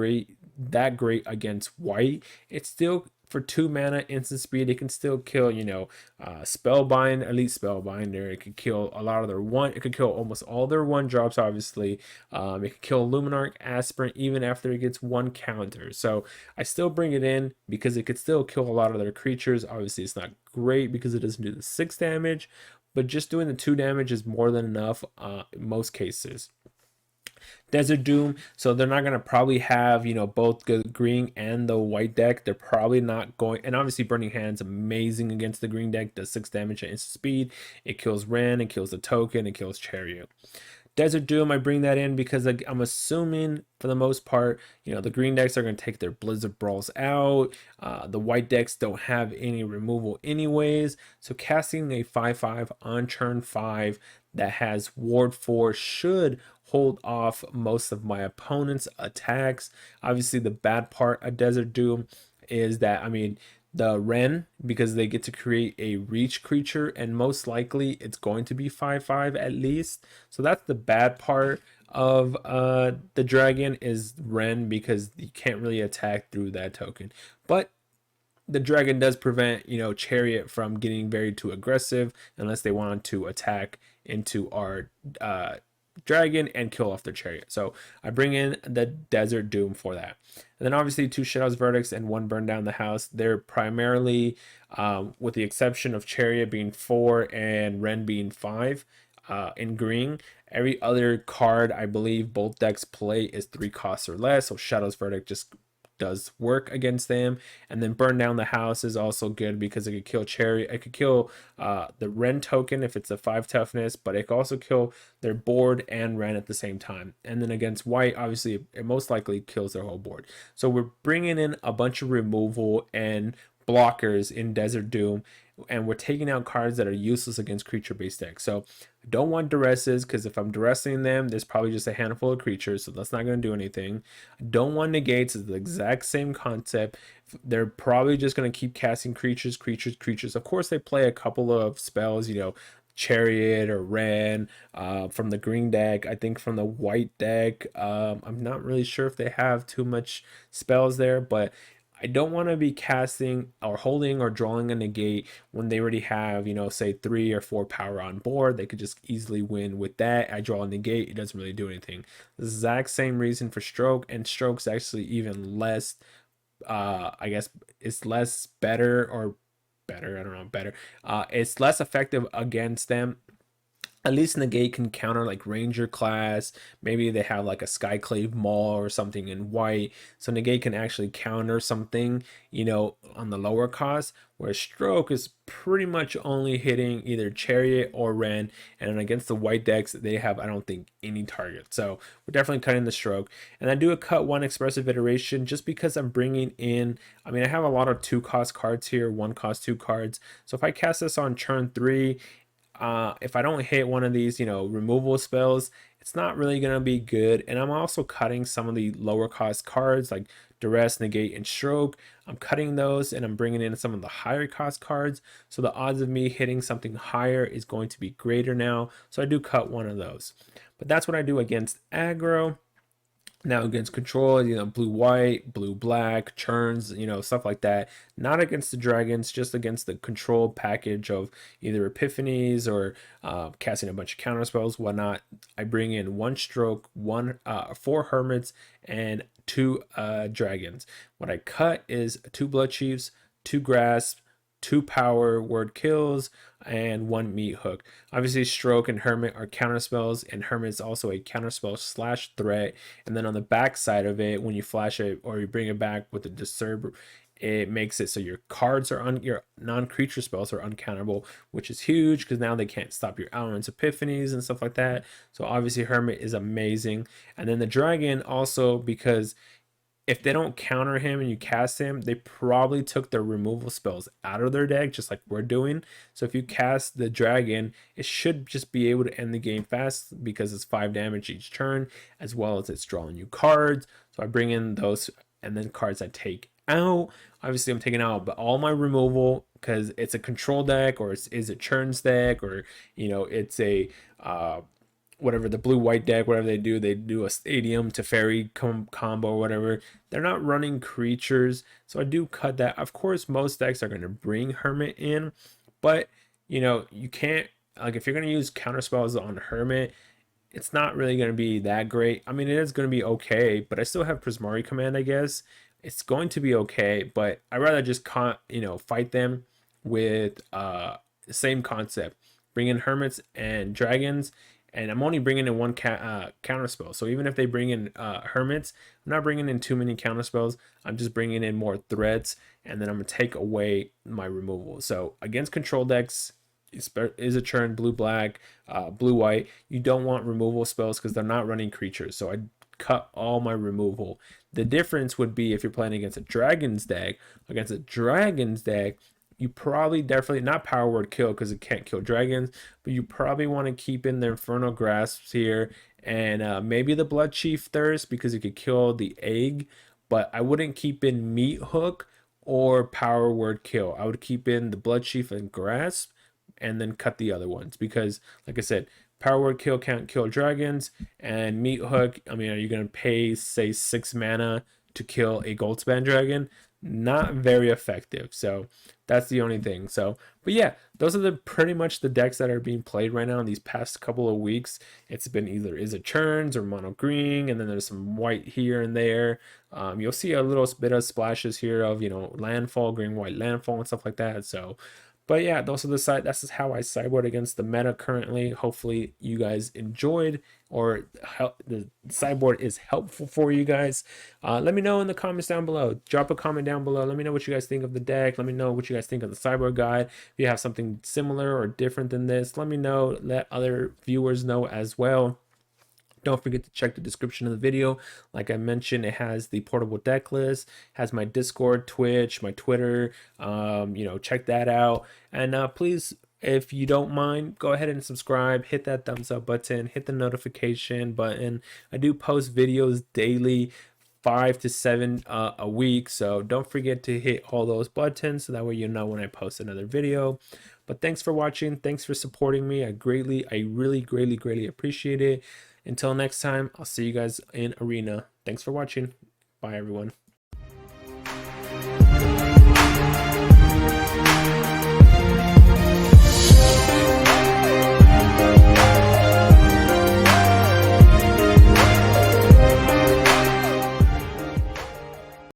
that great against white, it's still, for 2 mana instant speed, it can still kill, Spellbind, Elite Spellbinder. It could kill a lot of their it could kill almost all their 1-drops, obviously. It could kill Luminarch, Aspirant, even after it gets 1 counter. So I still bring it in because it could still kill a lot of their creatures. Obviously, it's not great because it doesn't do the 6 damage, but just doing the 2 damage is more than enough in most cases. Desert Doom, so they're not going to probably have, both the green and the white deck. They're probably not going, and obviously Burning Hand's amazing against the green deck, does 6 damage at instant speed. It kills Ren, it kills the token, it kills Chariot. Desert Doom, I bring that in because I'm assuming for the most part, the green decks are going to take their Blizzard Brawls out. The white decks don't have any removal anyways. So casting a 5/5 on turn 5 that has Ward 4 should hold off most of my opponent's attacks. Obviously, the bad part of Desert Doom is that, the Ren, because they get to create a reach creature, and most likely it's going to be 5/5 at least. So that's the bad part. of the dragon is Ren, because you can't really attack through that token. But the dragon does prevent, Chariot from getting very too aggressive unless they want to attack into our dragon and kill off their chariot. So I bring in the Desert Doom for that. And then obviously 2 Shadow's Verdicts and 1 Burn Down the House. They're primarily, with the exception of Chariot being 4 and Ren being 5 in green. Every other card I believe both decks play is 3 costs or less. So Shadow's Verdict just does work against them. And then Burn Down the House is also good because it could kill Chariot. It could kill the Ren token if it's a 5 toughness, but it could also kill their board and Ren at the same time. And then against white, obviously, it most likely kills their whole board. So we're bringing in a bunch of removal and blockers in Desert Doom, and we're taking out cards that are useless against creature-based decks. So I don't want duresses, because if I'm duressing them, there's probably just a handful of creatures, so that's not going to do anything. I don't want negates. It's the exact same concept. They're probably just going to keep casting creatures. Of course, they play a couple of spells, Chariot or Ren from the green deck. I think from the white deck, I'm not really sure if they have too much spells there, but I don't want to be casting or holding or drawing a negate when they already have, say 3 or 4 power on board. They could just easily win with that. I draw a negate, it doesn't really do anything. The exact same reason for Stroke, and Stroke's actually even less, I guess it's less better, or better, I don't know, better. It's less effective against them. At least negate can counter like ranger class. Maybe they have like a skyclave maul or something in white, so negate can actually counter something, on the lower cost, whereas Stroke is pretty much only hitting either Chariot or Ren, and against the white decks they have, I don't think, any target. So we're definitely cutting the Stroke. And I do a cut 1 expressive iteration just because I'm bringing in, I have a lot of 2 cost cards here, 1 cost 2 cards. So if I cast this on turn 3, if I don't hit one of these, removal spells, it's not really going to be good. And I'm also cutting some of the lower cost cards like Duress, Negate, and Stroke. I'm cutting those and I'm bringing in some of the higher cost cards. So the odds of me hitting something higher is going to be greater now. So I do cut one of those. But that's what I do against aggro. Now against control, blue white, blue black, churns, stuff like that. Not against the dragons, just against the control package of either epiphanies or casting a bunch of counter spells, whatnot. I bring in 1 Stroke, 4 hermits, and 2 dragons. What I cut is 2 blood chiefs, 2 grasp, 2 power word kills, and 1 meat hook. Obviously, Stroke and Hermit are counter spells, and Hermit is also a counter spell / threat. And then on the back side of it, when you flash it or you bring it back with the Disturb, it makes it so your cards are your non-creature spells are uncountable, which is huge because now they can't stop your Elements Epiphanies and stuff like that. So obviously Hermit is amazing. And then the Dragon also, because if they don't counter him and you cast him, they probably took their removal spells out of their deck, just like we're doing. So if you cast the dragon, it should just be able to end the game fast because it's 5 damage each turn, as well as it's drawing you cards. So I bring in those, and then cards I take out. Obviously, I'm taking out all my removal because it's a control deck, or it's a churns deck, or it's a whatever, the blue white deck, whatever they do a stadium to fairy combo or whatever. They're not running creatures, so I do cut that. Of course, most decks are going to bring Hermit in, but you can't, like, if you're going to use counter spells on Hermit, it's not really going to be that great. It is going to be okay, but I still have Prismari Command, I guess. It's going to be okay, but I'd rather just fight them with the same concept. Bring in Hermits and Dragons, and I'm only bringing in 1 counter spell. So even if they bring in Hermits, I'm not bringing in too many counter spells. I'm just bringing in more threats, and then I'm going to take away my removal. So against control decks, is a churn, blue black, blue white, you don't want removal spells because they're not running creatures. So I cut all my removal. The difference would be if you're playing against a dragon's deck. Against a dragon's deck, you probably definitely not power word kill because it can't kill dragons, but you probably want to keep in the Infernal Grasps here, and maybe the Blood Chief Thirst because it could kill the egg. But I wouldn't keep in Meat Hook or power word kill. I would keep in the Blood Chief and Grasp, and then cut the other ones because, like I said, Power Word Kill can't kill dragons, and Meat Hook, I mean, are you gonna pay, say, 6 mana to kill a Goldspan dragon? Not very effective. So that's the only thing. So, but yeah, those are the pretty much the decks that are being played right now in these past couple of weeks. It's been either Izzet Churns or Mono Green, and then there's some white here and there. You'll see a little bit of splashes here of, you know, landfall, green white landfall and stuff like that. So, but yeah, those are the side. That's how I sideboard against the meta currently. Hopefully, you guys enjoyed, or the sideboard is helpful for you guys. Let me know in the comments down below. Drop a comment down below. Let me know what you guys think of the deck. Let me know what you guys think of the sideboard guide. If you have something similar or different than this, let me know. Let other viewers know as well. Don't forget to check the description of the video. Like I mentioned, it has the portable deck list, has my Discord, Twitch, my Twitter. You know, check that out. And please, if you don't mind, go ahead and subscribe, hit that thumbs up button, hit the notification button. I do post videos daily, 5 to 7 a week, so don't forget to hit all those buttons so that way you know when I post another video. But thanks for watching, thanks for supporting me. I really greatly appreciate it. Until next time, I'll see you guys in Arena. Thanks for watching. Bye everyone.